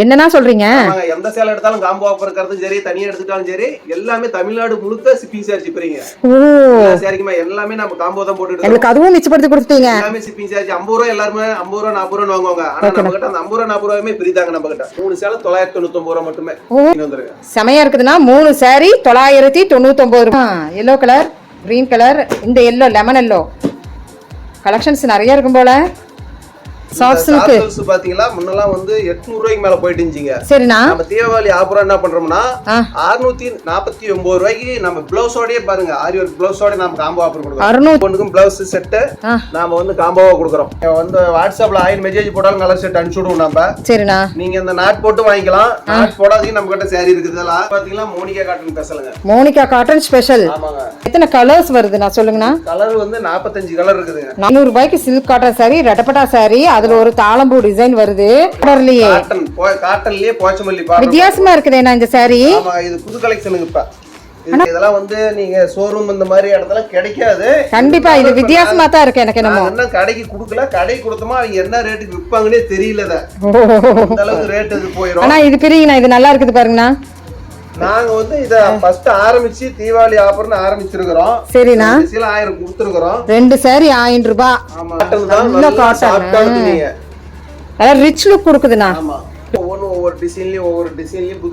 என்னன்னா சொல்றீங்க? எந்த சேலை எடுத்தாலும் காம்போ ஆஃபர் இருக்கிறது சரி, தனியா எடுத்துட்டாலும் சரி, எல்லாமே தமிழ்நாடு முழுக்க ஷிப்பிங் சார்ஜ் பிரிங்க. சரிக்குமா, எல்லாமே நம்ம காம்போ தான் போட்டுட்டு உங்களுக்கு அதுவும் மிச்சப்படுத்தி கொடுத்துட்டீங்க. எல்லாமே ஷிப்பிங் சார்ஜ் 50 ரூபாய், எல்லாருமே 50 ரூபா 40 ரூபான்னு வாங்குவாங்க. ஆனா நம்ம கிட்ட அந்த 50 ரூபா 40 ரூபாயுமே பிரிதாங்க. நம்ம கிட்ட 3 சேலை 999 ரூபா மட்டுமே வந்துருங்க. செமையா இருக்குதுன்னா 3 சாரி 999 ரூபாய். எல்லோ கலர், கிரீன் கலர், இந்த எல்லோ லெமன் எல்லோ கலெக்ஷன்ஸ் நிறைய இருக்கும் போல. சாஃப்ட் சில்க் பாத்தீங்களா, முன்னெல்லாம் வந்து 800 ரூபாய்க்கு மேல போயிட்டு இருந்துங்க. சரிண்ணா, நம்ம தீபாவளி ஆஃபரா என்ன பண்றோம்னா 649 ரூபாய்க்கு நம்ம பிளவுஸோடயே பாருங்க, ஆரி ஒர்க் பிளவுஸோட நம்ம காம்போ ஆஃபர் கொடுக்குறோம். 600 பிளவுஸ் செட் நாம வந்து காம்போவா கொடுக்குறோம். வந்து வாட்ஸ்அப்ல 1000 மெசேஜ் போட்டாலும் கலர் செட் அனுப்பிச்சு விடுவோம் நம்ம. சரிண்ணா, நீங்க இந்த நாட் போட்டு வாங்கிக்கலாம். நாட் போடாதீங்க, நம்ம கிட்ட சாரி இருக்குது. பாத்தீங்களா, மோனிகா காட்டன் ஸ்பெஷலுங்க. Monika cotton special. ஆமாங்க. எத்தனை கலர்ஸ் வருது நான் சொல்லுங்கண்ணா? கலர் வந்து 45 கலர் இருக்குதுங்க. 400 ரூபாய்க்கு சில்க் காட்டன் சாரி, ரெட்டப்பட்டா சாரி, அதுல ஒரு தாளம்பூ டிசைன் வருது. காட்டன்லயே போச்சமல்லி வித்தியாசமா இருக்குதேண்ணா இந்த சாரி. ஆமா, இது புது கலெக்ஷனுங்க. இப்ப இதெல்லாம் வந்து நீங்க ஷோரூம் இந்த மாதிரி இடத்துல கிடைக்காது. கண்டிப்பா இது வித்தியாசமா தான் இருக்கு. எனக்கு என்னமோ என்ன கடைக்கு கொடுக்கல, கடை கொடுத்தோமா அவங்க என்ன ரேட்டுக்கு விற்பாங்கன்னே தெரியலத. அந்த அளவுக்கு ரேட் இது போயிடும். ஆனா இது பிரிங்கண்ணா, இது நல்லா இருக்குது பாருங்கண்ணா. நாங்க வந்து இத ஃபர்ஸ்ட் ஆரம்பிச்சு தீபாவளி ஆஃபர்னு ஆரம்பிச்சிருக்கோம். சரிண்ணா, 1000 கொடுத்துருக்கோம். 2 சாரி 1000 ரூபாய். ஆமா, நல்ல காட்டன். அதான் ரிச் லுக் கொடுக்குதுண்ணா. ஆமா, ஒவ்வொரு டிசைன்லயும்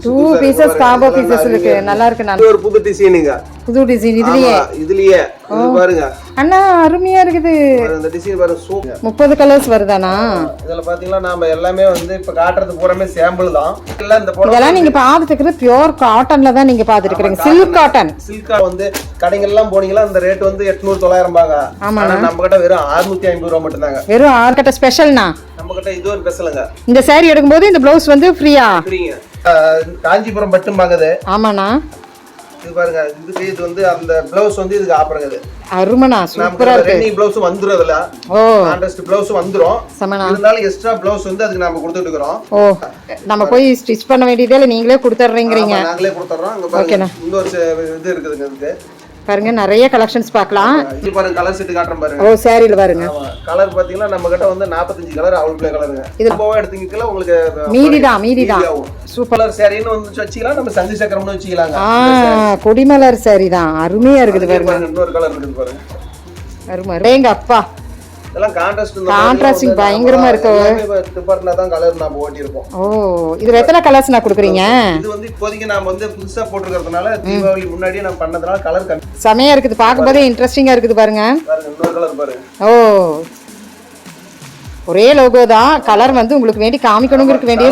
2 பீசஸ் காம்போ பீசஸ் இருக்கு. நல்லா இருக்கு. நான் ஒரு புது டிசைனுங்க, புது டிசைன் இதுலயே பாருங்க அண்ணா, அருமையா இருக்குது. இந்த டிசைன் பாருங்க, சூப்பர். 30 கலர்ஸ் வருதானா? இதெல்லாம் பாத்தீங்கன்னா நாம எல்லாமே வந்து இப்ப காட்டுறது பூராமே சாம்பிள் தான். இதெல்லாம் நீங்க பாத்துக்கிறது பியூர் காட்டன்ல தான் நீங்க பாத்துட்டு இருக்கீங்க. Silk cotton. சில்க் வந்து கடைகள் எல்லாம் போனீங்களா இந்த ரேட் வந்து 800 900 பாங்க. ஆனா நம்ம கிட்ட வெறும் 650 ரூபாய் மட்டும் தாங்க. வெறும் 6 கட்ட ஸ்பெஷல்னா. நம்ம கிட்ட இது ஒரு ஸ்பெஷலுங்க. இந்த சாரி எடுக்கும்போது இந்த ப்ளவுஸ் வந்து ஃப்ரீயா? ஃப்ரீங்க. காஞ்சிபுரம் பட்டு வாங்குது. ஆமாண்ணா. இது பாருங்க, இது வந்து அந்த ப்ளவுஸ் வந்து இதுக்கு ஆஃபர்ங்க. இது அருமனா, சூப்பரா இருக்கு. ரெனி ப்ளவுஸ் வந்துரும். அதுல கான்ட்ராஸ்ட் ப்ளவுஸ் வந்துரும். இருந்தாலும் எக்ஸ்ட்ரா ப்ளவுஸ் வந்து அதுக்கு நாம கொடுத்துட்டு இருக்கோம். நம்ம போய் ஸ்டிட்ச் பண்ண வேண்டியதே இல்ல, நீங்களே கொடுத்துறீங்கறீங்க. நாங்களே கொடுத்துறோம். அங்க பாருங்க, இன்னொரு இது இருக்குதுங்க. இதுக்கு பாருங்க, நிறைய கலெக்ஷன்ஸ் பார்க்கலாம். இது பாருங்க, கலர் செட் காட்றேன் பாருங்க. ஓ, சாரில பாருங்க. கலர் பாத்தீங்கன்னா நம்ம கிட்ட வந்து 45 கலர் அவைலபிள் கலருங்க. இது போவா எடுத்தீங்கல உங்களுக்கு மீதிதான். சூப்பர் சாரின்னு வந்து வச்சிக்கலாம். நம்ம சந்தி சக்கரம்னு வச்சிக்கலாங்க. கொடிமலர் சாரி தான், அருமையா இருக்குது பாருங்க. இன்னொரு கலர் இருக்குது பாருங்க, அருமை. எங்க அப்பா, இதெல்லாம் கான்ட்ராஸ்டிங் பயங்கரமா இருக்கு. டிபார்ட்மென்ட் தான் கலர் நாம ஓட்டி இருக்கோம். ஓ, இதுல எத்தனை கலர்ஸ் நான் கொடுக்குறீங்க? இது வந்து இப்போதைக்கு நாம வந்து புதுசா போட்டுக்கிறதுனால தீபாவளி முன்னாடியே நம்ம பண்ணதுனால கலர் கம்மி. செமையா இருக்குது, பாக்கும்போதே இன்ட்ரெஸ்டிங்கா இருக்குது பாருங்க. பாருங்க, இன்னொரு கலர் பாருங்க. ஓ, ஒரே லோகோ தான். கலர் வந்து உங்களுக்கு வேண்டி காமிக்கணும்ங்கிறதுக்கு வேண்டிய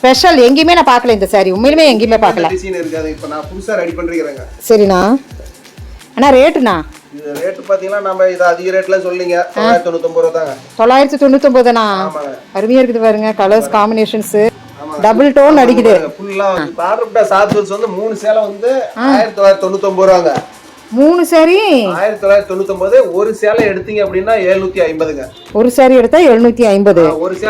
ஸ்பெஷல் எங்கேயுமே நான் பார்க்கல. இந்த சாரி உண்மையிலுமே எங்கேயுமே பார்க்கல. டிசைன் இருக்காது. இப்போ நான் புதுசா ரெடி பண்றேங்க. சரிண்ணா. அண்ணா, ரேட்டுண்ணா? இது ரேட் பாத்தீங்கன்னா நம்ம இது அதிக ரேட்ல சொல்லிங்க, 999 ரூபாய் தாங்க. 999னா? அருமையா இருக்குது பாருங்க. கலர்ஸ் காம்பினேஷன்ஸ் டபுள் டோன் அடிக்குது. ஃபுல்லா பாருங்க, சாத்வல்ஸ் வந்து 3 சேலை வந்து 1999 ரூபாங்க. 3 சாரி 1999. ஒரு சேலை எடுத்தீங்க அப்படின்னா 750ங்க. ஒரு சாரி எடுத்தா 750.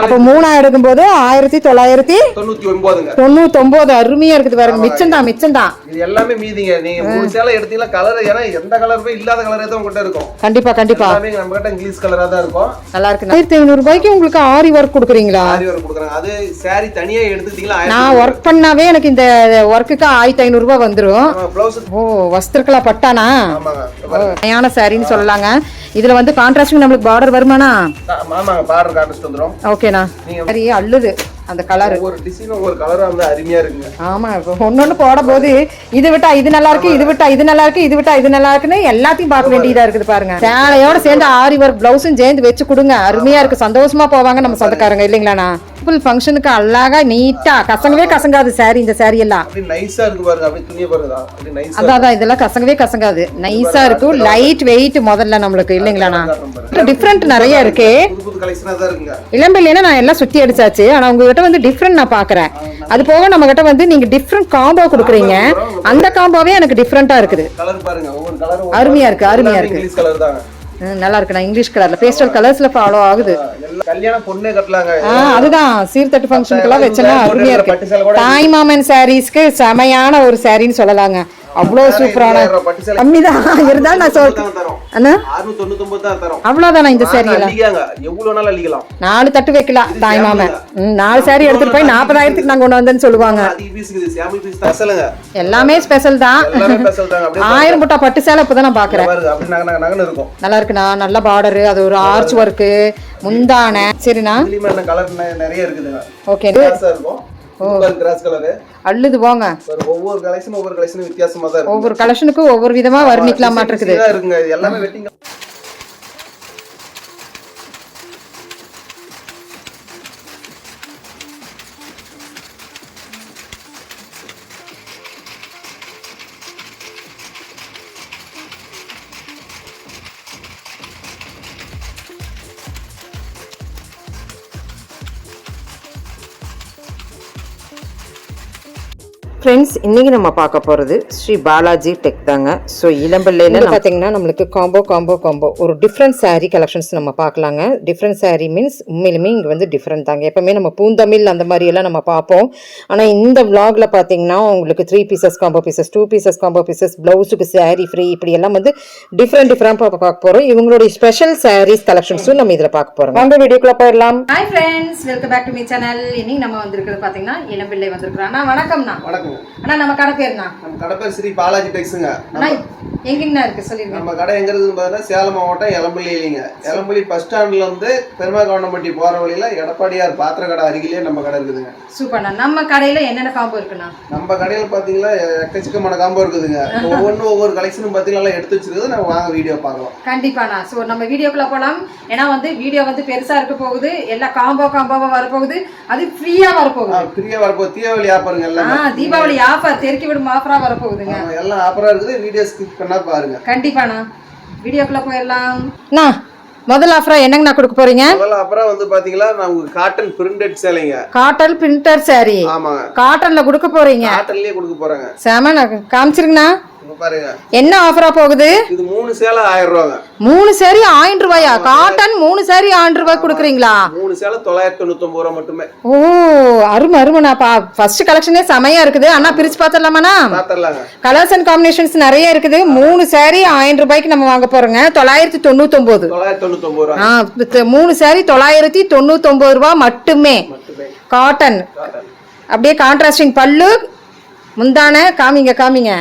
அப்ப 3 எடுக்கும்போது 1999. அருமையா இருக்குது பாருங்க. மிச்சம் தான். இது எல்லாமே மீதிங்க. நீங்க 3 சேலை எடுத்தீங்கன்னா கலர் ஏன்னா எந்த கலருமே இல்லாத கலரே தான் உங்ககிட்ட இருக்கும். கண்டிப்பா. எல்லாமே நம்ம கிட்ட இங்கிலீஷ் கலரா தான் இருக்கும். நல்லா இருக்கு. 1500 ரூபாய்க்கு உங்களுக்கு ஆரி ஒர்க் கொடுக்குறீங்களா? ஆரி ஒர்க் கொடுக்குறாங்க. அது சாரி தனியா எடுத்துட்டீங்களா? நான் ஒர்க் பண்ணாவே எனக்கு இந்த ஒர்க்குக்கு 1500 ரூபாய் வந்துரும். ப்ளவுஸ் வஸ்திரக்கலா பட்டானா யான சாரின்னு சொல்லலாங்க. இதுல வந்து கான்ட்ராஸ்டிங் நம்மளுக்கு பார்டர் வருமானா? ஆமாங்க, பார்டர் கான்ட்ராஸ்ட் வந்துரும். ஓகேண்ணா. சரி, அல்லுது அந்த கலர். ஒரு டிசைன் ஒரு கலரா வந்து அருமையா இருக்குங்க. ஆமா, ஒன்னொன்னு போடும்போது இது விட்டா இது நல்லா இருக்கு, இது விட்டா இது நல்லா இருக்கு, இது விட்டா இது நல்லா இருக்குன்னு எல்லாத்தையும் பார்க்க வேண்டியதா இருக்குது பாருங்க. சேலையோட சேர்ந்து ஆரி ஒர்க் பிளவுஸும் சேர்ந்து வச்சு கொடுங்க. அருமையா இருக்கு. சந்தோஷமா போவாங்க நம்ம சொந்தக்காரங்க இல்லைங்களாண்ணா? சிம்பிள் ஃபங்க்ஷனுக்கு அழகா நீட்டா கசங்கவே சாரி. இந்த சாரி எல்லாம் நைஸா இருக்கு பாருங்க. அப்படியே துணியை பாருங்க, அப்படியே நைஸா. அதான் இதெல்லாம் கசங்கவே நைஸா இருக்கு. லைட் வெயிட் முதல்ல நம்மளுக்கு இல்லைங்களாண்ணா? டிஃபரெண்ட் நிறைய இருக்கு. புது கலெக்ஷனா தான் இருக்குங்க. இளம்பிள்ளைனா நான் எல்லாம் சுத்தி அடிச்சாச்சு. ஆனா உங்ககிட்ட வந்து டிஃபரெண்ட் நான் பாக்குறேன். அது போக நம்ம கிட்ட வந்து நீங்க டிஃபரெண்ட் காம்போ கொடுக்குறீங்க. அந்த காம்போவே எனக்கு டிஃபரெண்டா இருக்குது. கலர் பாருங்க, ஒவ்வொரு கலரும் அருமையா இருக்கு. இங்கிலீஷ் கலர் தான். நல்லா இருக்கு. நான் இங்கிலீஷ் கலர்ல பேஸ்டல் கலர்ஸ்ல ஃபாலோ ஆகுது. கல்யாண பொண்ணே கட்டலாங்க. அதுதான் சீர்தட்டு ஃபங்க்ஷனுக்கு எல்லாம் வெச்சனா அருமையா இருக்கு. தாய் மாமன் சாரீஸ்க்கு செமையான ஒரு சாரின்னு சொல்லலாங்க. அவ்வளோ சூப்பரான பட்டு சேலை கம்மிதான் இருந்தாலும் நான் சொல்றேன் தரோம். அண்ணா 699 தான் தரோம். அவ்வளவுதானா இந்த சேரீல அள்ளிக்காங்க, எவ்வளவு நாள் அள்ளிக்கலாம். 4 தட்டு வைக்கலாம் தாய்மாம. 4 சாரி எடுத்துட்டு போய் 40,000க்கு நான் கொண்டு வந்தேன்னு சொல்லுவாங்க. அதிக பீஸ் இது சாம்பிள் பீஸ் ஸ்பெஷலுங்க. எல்லாமே ஸ்பெஷல் தான். எல்லாமே ஸ்பெஷல் தாங்க. அப்படியே 1000 முட்டை பட்டு சேலை இப்பதான் நான் பாக்குறேன். பாருங்க, அப்படி நகன இருக்கும். நல்லா இருக்குண்ணா, நல்ல பார்டர், அது ஒரு ஆர்ச் ஒர்க்கு, முந்தானை. சரிண்ணா, இதுலயுமே என்ன கலர் நிறைய இருக்குதுங்க. ஓகே, கிராஸா இருக்கும். கிராஸ் கலர் அள்ளுது போங்க. ஒவ்வொரு கலெக்ஷனும் வித்தியாசமா தான் இருக்கும். ஒவ்வொரு கலெக்ஷனுக்கும் ஒவ்வொரு விதமா வர்ணிக்கலாமா இருக்குது. இருக்குங்க, எல்லாமே வெட்டிங். ஃப்ரெண்ட்ஸ், இன்றைக்கி நம்ம பார்க்க போகிறது ஸ்ரீ பாலாஜி டெக் தாங்க. ஸோ இளம்பிள்ளையில் பார்த்தீங்கன்னா நம்மளுக்கு காம்போ ஒரு டிஃப்ரெண்ட் சாரீ கலெக்ஷன்ஸ் நம்ம பார்க்கலாங்க. டிஃப்ரெண்ட் சாரீ மீன்ஸ் உண்மையிலுமே இங்கே வந்து டிஃப்ரெண்ட் தாங்க. எப்போவுமே நம்ம பூந்தமிழ் அந்த மாதிரியெல்லாம் நம்ம பார்ப்போம். ஆனால் இந்த விளாகில் பார்த்தீங்கன்னா உங்களுக்கு 3 pieces combo pieces, 2 pieces combo pieces, ப்ளவுஸுக்கு சாரீ ஃப்ரீ, இப்படி எல்லாம் வந்து டிஃப்ரெண்ட் பார்க்க போகிறோம். இவங்களுடைய ஸ்பெஷல் சாரீஸ் கலெக்ஷன்ஸும் நம்ம இதில் பார்க்க போகிறோம். அந்த வீடியோக்குள்ளே போயிடலாம். Hi friends, welcome back to me channel. இன்னைக்கு நம்ம வந்திருக்கிறது பார்த்தீங்கன்னா இளம்பிள்ளை வந்திருக்கிறோம். அண்ணா வணக்கம்ண்ணா. வணக்கம் அண்ணா, நம்ம கடை பேருண்ணா? நம்ம கடை பேர் ஸ்ரீ பாலாஜி டெக்ஸுங்க. எங்கண்ணா இருக்கு சொல்லிருங்க. நம்ம கடை எங்க இருக்குன்னு பார்த்தீங்கன்னா சேலம் மாவட்டம் எலம்பள்ளிங்க. எலம்பள்ளி பஸ் ஸ்டாண்ட்ல இருந்து பெருமாகவுண்டம்பட்டி போற வழியில எடப்பாடியார் பாத்திர கடை அருகிலே நம்ம கடை இருக்குதுங்க. சூப்பர்ண்ணா. நம்ம கடையில என்னென்ன காம்போ இருக்குண்ணா? நம்ம கடையில பாத்தீங்கன்னா எக்கச்சக்கமான காம்போ இருக்குதுங்க. ஒவ்வொரு கலெக்ஷனும் பாத்தீங்கன்னா எடுத்து வச்சிருக்குது. நம்ம வாங்க வீடியோ பார்க்கலாம். கண்டிப்பாண்ணா. ஸோ நம்ம வீடியோக்குள்ள போகலாம். ஏன்னா வந்து வீடியோ வந்து பெருசா இருக்க போகுது, எல்லாம் காம்போவா வரப்போகுது, அது ஃப்ரீயா வரப்போகுது. ஃப்ரீயா வரப்போகுது. தீபாவளி ஆஃபருங்க எல்லாம். தீபாவளி ஆஃபர், தெருக்கி விடும் ஆஃபரா வரப்போகுதுங்க. எல்லாம் ஆஃபரா இருக்குது. வீடியோ ஸ்கிப் பண்ணா பாருங்க. கண்டிப்பாண்ணா, வீடியோக்குள்ள போயிடலாம். முதல் ஆஃபரா என்னங்கண்ணா கொடுக்க போறீங்க? முதல் ஆஃபரா வந்து பாத்தீங்கன்னா நமக்கு காட்டன் பிரிண்டட் சேலைங்க. Cotton printed sari. ஆமாங்க, காட்டன்ல கொடுக்க போறீங்க. காட்டன்லயே கொடுக்க போறாங்க. சாம காமிச்சிருங்கண்ணா. பாருங்க, என்ன ஆஃபரா போகுது? இது 3 சேலை 1000 ரூபாங்க. 3 சாரி 1000 ரூபாயா? காட்டன் 3 சாரி 1000 ரூபாய் கொடுக்குறீங்களா? 3 சேலை 999 ரூபாய் மட்டுமே. ஓ, அருமைண்ணா. ஃபர்ஸ்ட் கலெக்ஷனே செமையா இருக்குது. அண்ணா பிரிச்சு பாத்துடலாமாண்ணா? பாத்துடலாங்க. கலர்ஸ் அண்ட் காம்பினேஷன்ஸ் நிறைய இருக்குது. 3 சாரி 1000 ரூபாய்க்கு நம்ம வாங்க போறோங்க. 999 ரூபாய். 3 சாரி 999 ரூபாய் மட்டுமே. காட்டன். அப்படியே கான்ட்ராஸ்டிங் பல்லு, முந்தானை. காமிங்க.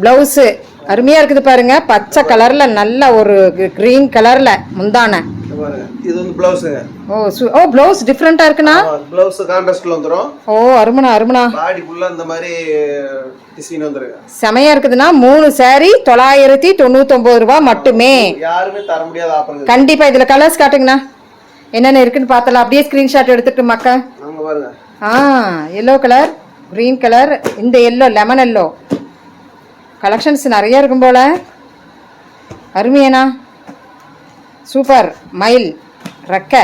பிளவுஸ் அருமையா இருக்குது பாருங்க. பச்சை கலர்ல நல்ல ஒரு கிரீன் கலர்ல முந்தானை. இது வந்து பிளவுஸ்ங்க. ஓ பிளவுஸ் டிஃபரெண்டா இருக்குனா? பிளவுஸ் கான்ட்ராஸ்ட்ல வந்துரும். ஓ அருமனா. பாடி ஃபுல்லா இந்த மாதிரி டிசைன் வந்துருங்க. செமையா இருக்குதுனா. 3 சாரி 999 ரூபாய் மட்டுமே. யாருமே தர முடியாத ஆஃபர். கண்டிப்பா. இதுல கலர்ஸ் காட்டுங்கண்ணா, என்னென்ன இருக்குன்னு பார்த்தலாம். அப்படியே ஸ்கிரீன்ஷாட் எடுத்துட்டு மக்கா. அங்க பாருங்க. எல்லோ கலர், கிரீன் கலர், இந்த எல்லோ லெமன் எல்லோ கலெக்ஷன்ஸ் நிறைய இருக்கும் போல. அருமையாண்ணா, சூப்பர். மயில் ரெக்க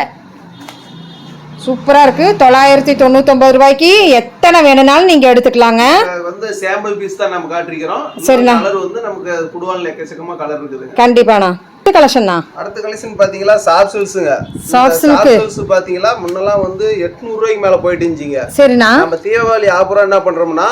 சூப்பரா இருக்கு. 999 ரூபாய்க்கு எத்தனை வேணும்னாலும் நீங்க எடுத்துக்கலாங்க. வந்து சாம்பிள் பீஸ் தான் நம்ம காட்டிக்கிறோம். சரிண்ணா. கலர் வந்து நமக்கு குடுவான்ல எக்கச்சக்கமா கலர் இருக்குது. கண்டிப்பாண்ணா. அடுத்த கலெக்ஷன் பாத்தீங்களா சாஃப்ட் சில்க்ஸ்ங்க. சாஃப்ட் சில்க்ஸ் பாத்தீங்களா முன்னெல்லாம் வந்து 800 ரூபாய்க்கு மேல போயிட்டு இருந்துங்க. சரிண்ணா. நம்ம தீபாவளி ஆஃபரா என்ன பண்றோம்னா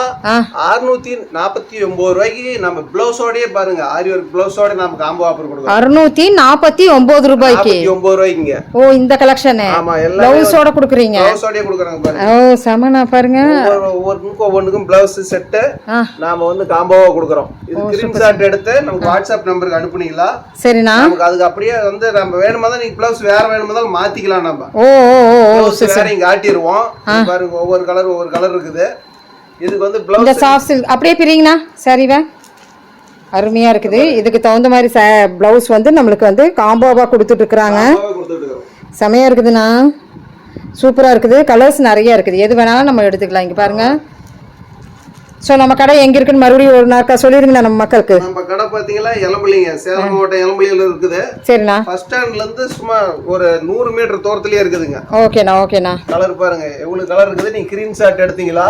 649 ரூபாய்க்கு நம்ம பிளவுஸோடயே பாருங்க, ஆரி ஒர்க் பிளவுஸோட நம்ம காம்போ ஆஃபர் கொடுக்குறோம். 649 ரூபாய்க்கு. 49 ரூபாய்க்குங்க. ஓ, இந்த கலெக்ஷன் ஆமா, எல்லாம் பிளவுஸோட கொடுக்குறீங்க. பிளவுஸோடயே கொடுக்குறாங்க பாருங்க. ஓ செமனா பாருங்க. ஒவ்வொன்றுக்கும் பிளவுஸ் செட் நாம வந்து காம்போவா கொடுக்குறோம். இது ஸ்கிரீன்ஷாட் எடுத்து நமக்கு வாட்ஸ்அப் நம்பருக்கு அனுப்புனீங்களா? சரிண்ணா. நமக்கு அதுக்கு அப்படியே வந்து நம்ம வேணுமா தான் நீங்க பிளவுஸ் வேற வேணுமா தான் மாத்திக்கலாம். நம்ம வேற இங்க காட்டிடுவோம். பாருங்க, ஒவ்வொரு கலர் இருக்குது. இதுக்கு வந்து பிளவுஸ் சாஃப்ட் சில்க் அப்படியே பிரிங்கண்ணா. சரிவா, அருமையா இருக்குது. இதுக்கு தகுந்த மாதிரி பிளவுஸ் வந்து நம்மளுக்கு வந்து காம்போவா கொடுத்துட்டு இருக்காங்க. செமையா இருக்குதுண்ணா, சூப்பரா இருக்குது. கலர்ஸ் நிறைய இருக்குது. எது வேணாலும் நம்ம எடுத்துக்கலாம். இங்க பாருங்க. ஸோ நம்ம கடை எங்க இருக்குன்னு மறுபடியும் ஒரு நாள் சொல்லிடுங்கண்ணா நம்ம மக்களுக்கு. நம்ம கடை பாத்தீங்கன்னா எலம்பள்ளிங்க, சேலம் மாவட்டம் எலம்பள்ளியில இருக்குது. சரிண்ணா. பஸ் ஸ்டாண்ட்ல இருந்து சும்மா ஒரு 100 மீட்டர் தூரத்திலேயே இருக்குதுங்க. ஓகேண்ணா. கலர் பாருங்க, எவ்வளவு கலர் இருக்குது. நீங்க ஸ்கிரீன்ஷாட் எடுத்தீங்களா?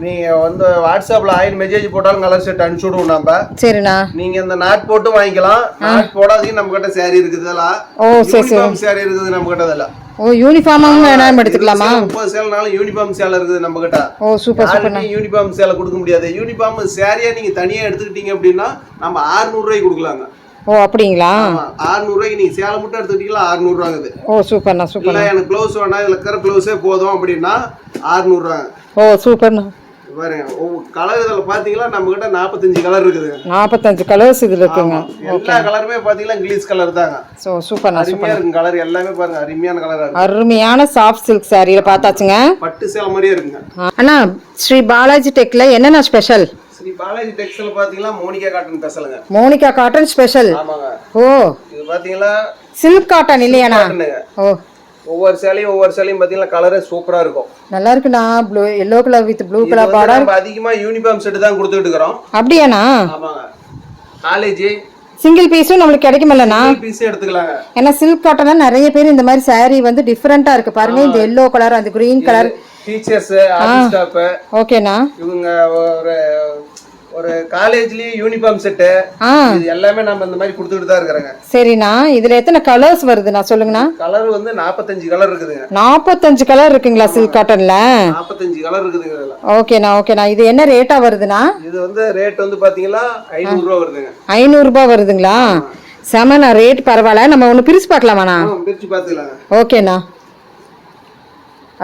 நீங்க வந்து வாட்ஸ்அப்ல 1000 மெசேஜ் போட்டாலும் கலர் செட் அனுப்பிச்சு விடுவோம் நம்ம. சரிண்ணா. நீங்க இந்த நாட் போட்டு வாங்கிக்கலாம். நாட் போடாதீங்க, நம்ம கிட்ட சாரி இருக்குது. இதெல்லாம் சாரி இருக்குது நம்ம கிட்ட. இதெல்லாம் ஓ யூனிஃபார்மும் வேணாம் எடுத்துக்கலாமா? 30 சேலைனாலும் யூனிஃபார்ம் சேலை இருக்குது நம்ம கிட்ட. ஓ சூப்பர் சூப்பர். யூனிஃபார்ம் சேலை கொடுக்க முடியாது. யூனிஃபார்ம் சாரியா நீங்க தனியா எடுத்துக்கிட்டீங்க அப்படின்னா நம்ம 600 ரூபாய்க்கு கொடுக்கலாங்க. ஓ அப்படிங்களா? 600 ரூபாய்க்கு நீங்க சேலை மட்டும் எடுத்துக்கிட்டீங்களா 600 ரூபாங்குது. ஓ சூப்பர்ண்ணா சூப்பர். இல்ல எனக்கு க்ளவுஸ் வேணா இதுல இருக்கிற க்ளவுஸே போதும் அப்படின்னா 600 ரூபாங்க. ஓ சூப்பர்ண்ணா. பாருங்க கலர் இதுல பாத்தீங்கன்னா நம்ம கிட்ட 45 கலர் இருக்குது. 45 கலர்ஸ் இதுல இருக்குங்க. எல்லா கலருமே பாத்தீங்கன்னா இங்கிலீஷ் கலர் தாங்க. சோ சூப்பர்ண்ணா அருமையா இருக்கு கலர் எல்லாமே பாருங்க அருமையான கலரா இருக்கு. அருமையான சாஃப்ட் சில்க் சாரியில பார்த்தாச்சுங்க. பட்டு சேலை மாதிரியே இருக்குங்க. அண்ணா ஸ்ரீ பாலாஜி டெக்ல என்னென்ன ஸ்பெஷல்? ஸ்ரீ பாலாஜி டெக்ஸ்டைல் பாத்தீங்கன்னா மோனிகா காட்டன் ஸ்பெஷலுங்க. Monika cotton special. ஆமாங்க. ஓ இது பாத்தீங்கன்னா சில்க் காட்டன் இல்லையாண்ணா? ஓ ஒவ்வொரு சேலையும் பாத்தீங்கன்னா கலரே சூப்பரா இருக்கும். நல்லா இருக்குண்ணா. Blue yellow colour with blue colour border. நம்ம அதிகமா யூனிஃபார்ம் செட் தான் கொடுத்துட்டு இருக்கோம். அப்படியாண்ணா? ஆமாங்க. காலேஜ் சிங்கிள் பீஸும் நம்மளுக்கு கிடைக்குமில்லண்ணா? சிங்கிள் பீஸ் எடுத்துக்கலாங்க. ஏன்னா சில்க் காட்டனா நிறைய பேர் இந்த மாதிரி saree வந்து டிஃபரெண்டா இருக்கு பாருங்க. இந்த எல்லோ கலர் அந்த green colour teachers office staff. ஓகேண்ணா. இவங்க ஒரு காலேஜ்லயே யூனிஃபார்ம் செட் இது எல்லாமே நம்ம இந்த மாதிரி கொடுத்துட்டு தான் இருக்கறங்க. சரிண்ணா. இதுல எத்தனை கலர்ஸ் வருதுண்ணா சொல்லுங்கண்ணா? கலர் வந்து 45 கலர் இருக்குதுங்க. 45 கலர் இருக்குங்களா சில்க் காட்டன்ல? 45 கலர் இருக்குதுங்க இதுல. ஓகேண்ணா ஓகேண்ணா. இது என்ன ரேட்டா வருதுண்ணா? இது வந்து ரேட் வந்து பாத்தீங்கன்னா 500 ரூபாய் வருதுங்க. 500 ரூபாய் வருதுங்களா? செமண்ணா. ரேட் பரவாயில்ல. நம்ம ஒன்னு பிரிச்சு பார்க்கலாமாண்ணா? பிரிச்சு பாத்துக்கலாங்க. ஓகேண்ணா.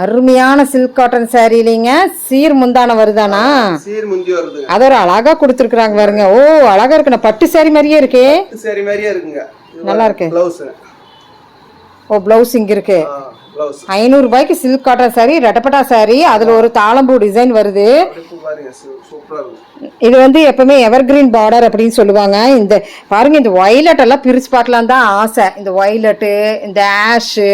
அருமையான சில்க் காட்டன் சாரிலிங்க சீர் முந்தான வருதானா? சீர் முந்தி வருது. அத ஒரு அழகா கொடுத்துருக்காங்க பாருங்க. ஓ அழகா இருக்குண்ணா. பட்டு சாரி மாதிரியே இருக்கே. பட்டு சாரி மாதிரியே இருக்குங்க. நல்லா இருக்கு. ப்ளவுஸ். ஓ ப்ளவுஸ் இங்க இருக்கு. ப்ளவுஸ் 500 ரூபாய்க்கு சில்க் காட்டன் சாரி ரெட்டப்பட்டா சாரி. அதுல ஒரு தாளம்பூ டிசைன் வருது. இது வந்து எப்பவுமே எவர் கிரீன் பார்டர் அப்படின்னு சொல்லுவாங்க. இந்த பாருங்க இந்த வயலட் எல்லாம் பிரிச்சு பார்க்கலாம் தான் ஆசை. இந்த வயலட்டு இந்த ஆஷு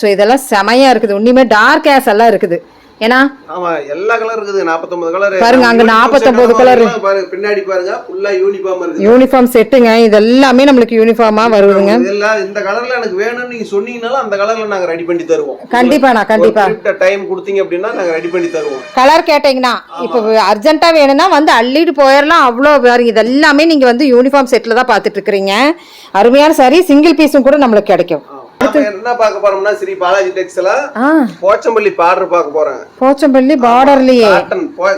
ஸோ இதெல்லாம் செமையா இருக்குது. உண்மையுமே டார்க் ஆஷ் எல்லாம் இருக்குது. ஏன்னா ஆமா எல்லா கலர் இருக்குது. 49 கலர் பாருங்க. அங்க 49 கலர் பாருங்க. பின்னாடி பாருங்க ஃபுல்லா யூனிஃபார்ம் இருக்கு. யூனிஃபார்ம் செட்டுங்க. இது எல்லாமே நம்மளுக்கு யூனிஃபார்மா வருதுங்க. இதெல்லாம் இந்த கலர்ல எனக்கு வேணும்னு நீங்க சொன்னீங்கனால அந்த கலர்ல நாங்க ரெடி பண்ணி தருவோம். கண்டிப்பாண்ணா கண்டிப்பா. டைம் கொடுத்தீங்க அப்படின்னா நாங்க ரெடி பண்ணி தருவோம். கலர் கேட்டீங்கன்னா இப்போ அர்ஜென்ட்டா வேணும்னா வந்து அள்ளிட்டு போயிடலாம். அவ்வளோ பாருங்க. இது எல்லாமே நீங்க வந்து யூனிஃபார்ம் செட்ல தான் பாத்துட்டு இருக்கிறீங்க. அருமையான சாரி. சிங்கிள் பீஸும் கூட நம்மளுக்கு கிடைக்கும். என்ன பார்க்க போறோம்னா ஸ்ரீ பாலாஜி டெக்ஸ்டைல்ல போச்சம்பள்ளி பார்டர் பார்க்க போறேன். போச்சம்பள்ளி பார்டர்லயே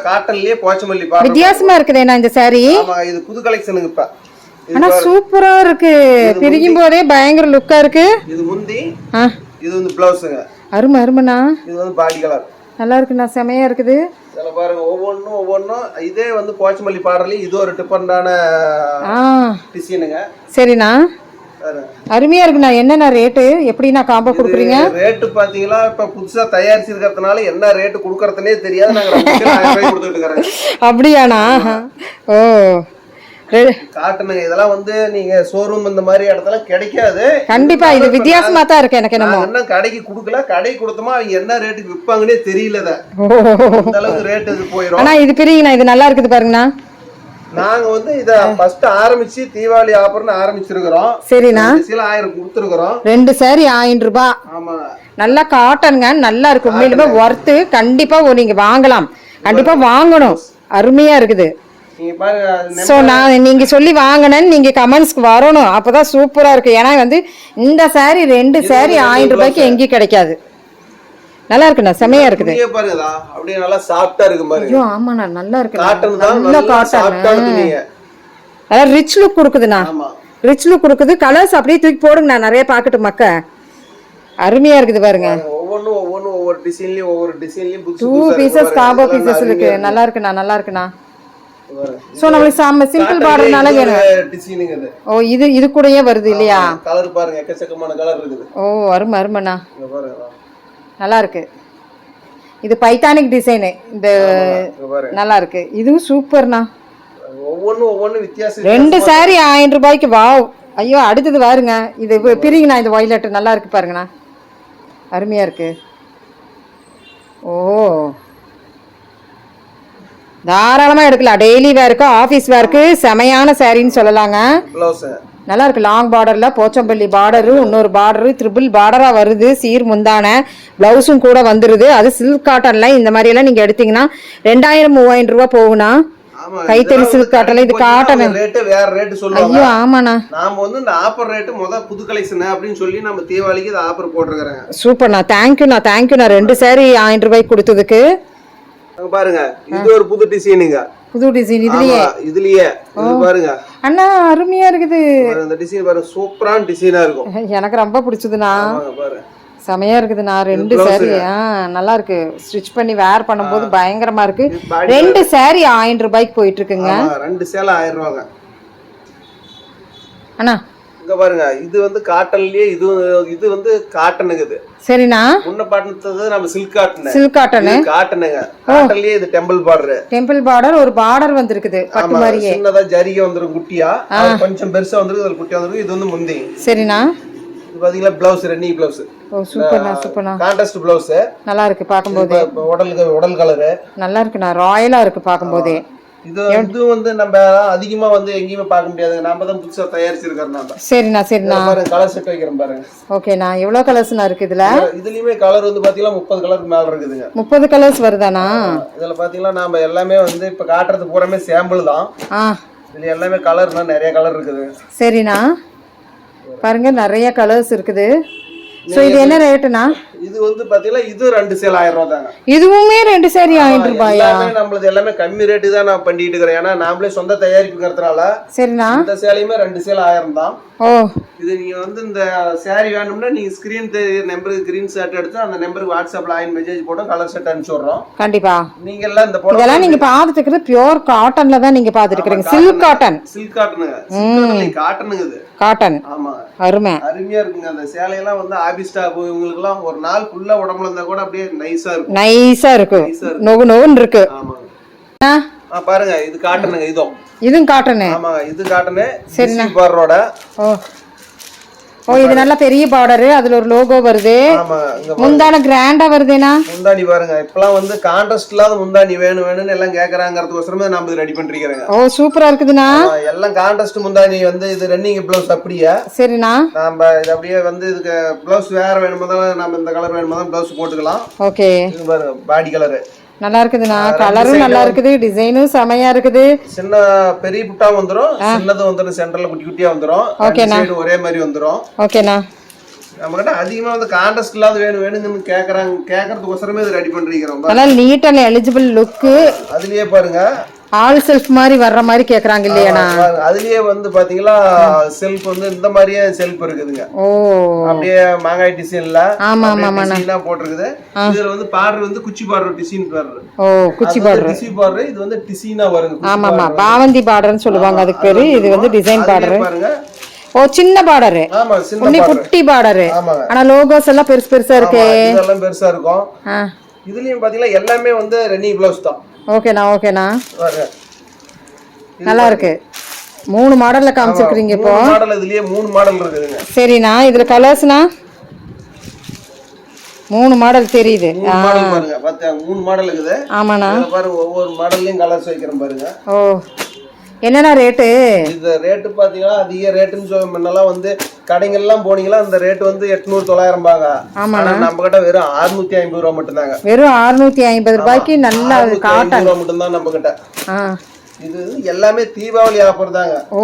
காட்டன்லயே போச்சம்பள்ளி பார்டர் வித்தியாசமா இருக்குதேனா இந்த சாரி? ஆமா இது புது கலெக்ஷனுங்க இப்ப. ஆனா சூப்பரா இருக்கு. பிரிக்கும் போதே பயங்கர லுக்கா இருக்கு. இது முந்தி இது வந்து ப்ளவுஸ்ங்க. அருமை அருமைண்ணா. இது வந்து பாடி கலர். நல்லா இருக்குண்ணா. செமையா இருக்குது. இதல பாருங்க ஒவ்வொன்றும் இதே வந்து போச்சம்பள்ளி பார்டர்லயே இது ஒரு டிஃபரண்டான டிசைனுங்க. சரிண்ணா. அருமையா இருக்குண்ணா. என்னண்ணா ரேட்டு எப்படிண்ணா காம்போ கொடுக்குறீங்க? ரேட்டு பாத்தீங்களா இப்ப புதுசா தயாரிச்சிருக்கிறதுனால என்ன ரேட்டு கொடுக்கறதுனே தெரியாது. நாங்க 1000 ரூபாய் கொடுத்துட்டு இருக்கறோம். அப்படியாண்ணா? ஓ காட்டுனுங்க. இதெல்லாம் வந்து நீங்க ஷோரூம் இந்த மாதிரி இடத்துல கிடைக்காது. கண்டிப்பா இது வித்தியாசமா தான் இருக்கு. எனக்கு என்ன கடைக்கு கொடுக்கல. கடை கொடுத்தோமா அவங்க என்ன ரேட்டுக்கு விற்பாங்கன்னே தெரியலத. அந்த அளவுக்கு ரேட் இது போயிடும். ஆனா இது பிரிங்கண்ணா. இது நல்லா இருக்குது பாருங்கண்ணா. நாங்க வந்து இத ஃபர்ஸ்ட் ஆரம்பிச்சு தீபாவளி ஆஃபர்னு ஆரம்பிச்சிருக்கிறோம். சரிண்ணா. 1000 கொடுத்துருக்கோம். 2 சாரி 1000 ரூபாய். ஆமா நல்லா காட்டனுங்க. நல்லா இருக்கு. உண்மையிலுமே ஒர்த்து. கண்டிப்பா நீங்க வாங்கலாம். கண்டிப்பா வாங்கணும். அருமையா இருக்குது. சோ நான் நீங்க சொல்லி வாங்கினேன்னு நீங்க கமெண்ட்ஸ்க்கு வரணும். அப்பதான் சூப்பரா இருக்கு. ஏன்னா வந்து இந்த சாரி 2 சாரி 1000 ரூபாய்க்கு எங்கேயும் கிடைக்காது. நல்லா இருக்குண்ணா. செமையா இருக்குது. பாருங்கடா அப்படியே நல்லா சாஃப்ட்டா இருக்கு பாருங்க. ஐயோ ஆமாண்ணா நல்லா இருக்கு. காட்டன் தான் நல்லா சாஃப்ட்டா இருக்குங்க. நல்லா ரிச் லுக் கொடுக்குதுண்ணா. ஆமா ரிச் லுக் கொடுக்குது. கலர்ஸ் அப்படியே தூக்கி போடுங்க. நான் நிறைய பாக்கட்டு மக்க. அருமையா இருக்குது பாருங்க. ஒவ்வொரு டிசைன்லயும் 2 பீசஸ் காம்போ பீசஸ் இருக்கு. நல்லா இருக்குண்ணா. நல்லா இருக்குண்ணா. சோ நமக்கு சிம்பிள் பார்டர்னால வேணும் டிசைனிங் இது. ஓ இது கூடயே வருது இல்லையா? கலர் பாருங்க. எக்கச்சக்கமான கலர் இருக்குது. ஓ அருமை அருமைண்ணா. இங்க பாருங்க. நல்லா இருக்கு. இது பைத்தானிக் டிசைன். இந்த நல்லா இருக்கு. இதுவும் சூப்பர்ண்ணா. ஒவ்வொன்னு வித்தியாசம். 2 சாரி 1000 ரூபாய்க்கு. வாவ். ஐயோ அடுத்தது பாருங்க. இது பிரிங்கண்ணா. இந்த வயலட் நல்லா இருக்கு பாருங்கண்ணா. அருமையா இருக்கு. ஓ தாராளமா எடுக்கலாம். டெய்லி வேருக்கு ஆபீஸ் வேருக்கு செமையான சாரின்னு சொல்லலாங்க. நல்லா இருக்கு. லாங் பார்டர்ல போச்சம்பள்ளி பார்டரு இன்னொரு பார்டரு ட்ரிபிள் பார்டரா வருது. சீர் முந்தான பிளவுஸும் கூட வந்துருது. அது சில்க் காட்டன்ல இந்த மாதிரி எல்லாம் நீங்க எடுத்தீங்கன்னா 2000 3000 ரூபாய் போகுண்ணா. கைத்தறி சில்க் காட்டன்ல இது காட்டன் ரேட் வேற ரேட் சொல்லுவாங்க. ஐயோ ஆமாண்ணா. நாம வந்து இந்த ஆஃபர் ரேட் புது கலெக்ஷன் அப்படின்னு சொல்லி நம்ம தீபாவளிக்கு இது ஆஃபர் போட்டுருக்காங்க. சூப்பர்ண்ணா, தேங்க்யூண்ணா தேங்க்யூண்ணா. 2 saree 1000 ரூபாய்க்கு கொடுத்ததுக்கு. பாருங்க இது ஒரு புது டிசைனுங்க. புது டிசைன் இதுலயே பாருங்க அண்ணா, அருமையா இருக்குது இந்த டிசைன். பாருங்க சூப்பரான டிசைனா இருக்கும். எனக்கு ரொம்ப பிடிச்சதுண்ணா. பாருங்க செமையா இருக்குதுண்ணா. 2 saree நல்லா இருக்கு. ஸ்டிச் பண்ணி வேர் பண்ணும்போது பயங்கரமா இருக்கு. 2 saree 1000 ரூபாய்க்கு போயிட்டு இருக்குங்க. 2 சேலை 1000 ரூபாங்க அண்ணா. இங்க பாருங்க இது வந்து காட்டன்லயே இது வந்து காட்டனுங்க. சரிண்ணா. முன்ன பாட்டுனது நம்ம சில்க் காட்டன். சில்க் காட்டன் காட்டனுங்க. காட்டன்லயே இது டெம்பிள் பார்டர். டெம்பிள் பார்டர் ஒரு பார்டர் வந்திருக்குது பட்டு மாதிரியே. சின்னதா ஜரிகை வந்துரும் குட்டியா. கொஞ்சம் பெருசா வந்துருக்கு, அதுல குட்டியா வந்துருக்கு. இது வந்து முந்தி. சரிண்ணா. இது பாத்தீங்களா ப்ளவுஸ் ரன்னிங் ப்ளவுஸ். ஓ சூப்பர்ண்ணா சூப்பர்ண்ணா. கான்ட்ராஸ்ட் ப்ளவுஸ் நல்லா இருக்கு பாக்கும்போது. உடல் கலர் நல்லா இருக்குண்ணா. ராயலா இருக்கு பாக்கும்போதே. இது வந்து நம்ம அதிகமா வந்து எங்கேயுமே பார்க்க முடியாது. நாம தான் புதுசா தயாரிச்சிருக்கோம். சரிண்ணா சரிண்ணா. பாருங்க கலர் செட் வைக்கிறேன் பாருங்க. ஓகேண்ணா. எவ்வளவு கலர்ஸ்ண்ணா இருக்கு இதுல? இதுலயுமே கலர் வந்து பாத்தீங்கன்னா 30 கலருக்கு மேல இருக்குதுங்க. 30 கலர்ஸ் வருதாண்ணா? இதுல பாத்தீங்கன்னா நாம எல்லாமே வந்து இப்ப காட்டுறது பூராமே சாம்பிள் தான். இதுல எல்லாமே கலர்னா நிறைய கலர் இருக்குது. சரிண்ணா. பாருங்க நிறைய கலர்ஸ் இருக்குது. சோ இது என்ன ரேட்னா? இது வந்து பாத்தீங்கன்னா இது 2 சேலை 1000 ரூபாய் தாங்க. இதுவுமே 2 saree 1000 ரூபாயா? நம்மளது எல்லாமே கம்மி ரேட்டு தான் நான் பண்ணிட்டு இருக்கேன். ஏன்னா நாமளே சொந்த தயாரிப்புங்கிறதுனால. சரிண்ணா. இந்த சேலையுமே 2 சேலை 1000 தான். ஓ இது நீங்க வந்து இந்த saree வேணும்னா நீங்க ஸ்கிரீன் நம்பருக்கு ஸ்கிரீன் ஷாட் எடுத்து அந்த நம்பருக்கு வாட்ஸ்அப்ல ஆயின் மெசேஜ் போட்டு கலர் செட் அனுப்பிச்சு விடுறோம். கண்டிப்பா. நீங்க எல்லாம் இந்த இதெல்லாம் நீங்க பாத்துட்டு இருக்கிறது பியூர் காட்டன்ல தான் நீங்க பாத்துட்டு இருக்கீங்க. Silk cotton. சில்க் காட்டனுங்க. சில்க் காட்டனுங்க இது. காட்டன். ஆமா. அருமையா இருக்குங்க. அந்த சேலையெல்லாம் வந்து ஆபீஸ் ஸ்டாஃப் இவங்களுக்கு எல்லாம் ஒரு நாள் ஃபுல்லா உடம்புல இருந்தா கூட அப்படியே நைஸா இருக்கும். நைஸா இருக்கு. நோகு நோகுன்னு இருக்கு. ஆமாங்க. பாருங்க இது காட்டனுங்க. இதுவும் காட்டனு. ஆமாங்க இது காட்டனு. சரிண்ணா. பார்டரோட. ஓ இது நல்ல பெரிய பார்டர். அதுல ஒரு லோகோ வருது. முந்தான கிராண்டா வருதுனா? முந்தானி பாருங்க. இப்பலாம் வந்து கான்ட்ராஸ்ட் இல்லாத முந்தானி வேணும்னு எல்லாம் கேக்குறாங்கறதுக்கோசரமே நாம இது ரெடி பண்ணிருக்கேங்க. ஓ சூப்பரா இருக்குதுனா? எல்லாம் கான்ட்ராஸ்ட் முந்தானி வந்து இது ரன்னிங் ப்ளவுஸ் அப்படியே. சரிண்ணா. நாம இது அப்படியே வந்து இதுக்கு ப்ளவுஸ் வேற வேணும்னா நாம இந்த கலர் வேணும்னா ப்ளவுஸ் போட்டுக்கலாம். ஓகே. இது பாருங்க பாடி கலர். நல்லா இருக்குதுண்ணா. கலரும் நல்லா இருக்குது. டிசைனும் செமையா இருக்குது. சின்ன பெரிய புட்டா வந்துரும். சின்னது வந்துரும். சென்டர்ல குட்டி குட்டியா வந்துரும். ஓகேண்ணா. ஒரே மாதிரி வந்துரும். ஓகேண்ணா. நம்ம கிட்ட அதிகமா வந்து கான்ட்ராஸ்ட் இல்லாத வேணும்னு கேக்குறதுக்கோசரமே இது ரெடி பண்ணிருக்கோம். நல்லா நீட் அண்ட் எலிஜிபிள் லுக். அதுலயே பாருங்க ஆல் செல்ஃப் மாதிரி வர்ற மாதிரி கேக்குறாங்க இல்லையாண்ணா? அதுலயே வந்து பாத்தீங்களா செல்ஃப் வந்து இந்த மாதிரியே செல்ஃப் இருக்குதுங்க. ஓ அப்படியே மாங்காய் டிசைன்ல. ஆமா ஆமா டிசைனா போட்டுருக்குது. இதுல வந்து பார்டர் வந்து குச்சி பார்டர் டிசைன் பார்டர். ஓ குச்சி பார்டர். குச்சி பார்டர் இது வந்து டிசைனா வருங்க. ஆமா ஆமா பாவந்தி பார்டர்னு சொல்லுவாங்க அதுக்கு பேரு. இது வந்து டிசைன் பார்டர். பாருங்க. ஓ சின்ன பார்டர். ஆமா சின்ன குட்டி பார்டர். ஆனா லோகோஸ் எல்லாம் பெருசு பெருசா இருக்கு. இதெல்லாம் பெருசா இருக்கும். இதுலயும் பாத்தீங்கன்னா எல்லாமே வந்து ரன்னிங் ப்ளவுஸ் தான். ஓகேண்ணா ஓகேண்ணா. நல்லா இருக்கு. 3 மாடல்ல காமிச்சிருக்கீங்க இப்போ. மாடல் இதுலயே 3 மாடல் இருக்குதுங்க. சரிண்ணா. இதுல கலர்ஸ்னா 3 மாடல் தெரியுது. 3 மாடல் பாருங்க. பாத்தா 3 மாடல் இருக்குது. ஆமாண்ணா. இதுல பாருங்க ஒவ்வொரு மாடல்லயும் கலர்ஸ் வைக்கிறேன் பாருங்க. ஓ என்னன்னா ரேட்டு? இது ரேட்டு பாத்தீங்கன்னா அதிக ரேட்டுன்னு சொல்ல முன்னெல்லாம் வந்து கடைங்கெல்லாம் போனீங்களா அந்த ரேட் வந்து 800-900 பாங்க. ஆனா நம்ம கிட்ட வெறும் 650 ரூபாய் மட்டும் தாங்க. வெறும் 650 ரூபாய்க்கு நல்ல காட்டன் மட்டும் தான் நம்ம கிட்ட. இது எல்லாமே தீபாவளி ஆஃபர் தாங்க. ஓ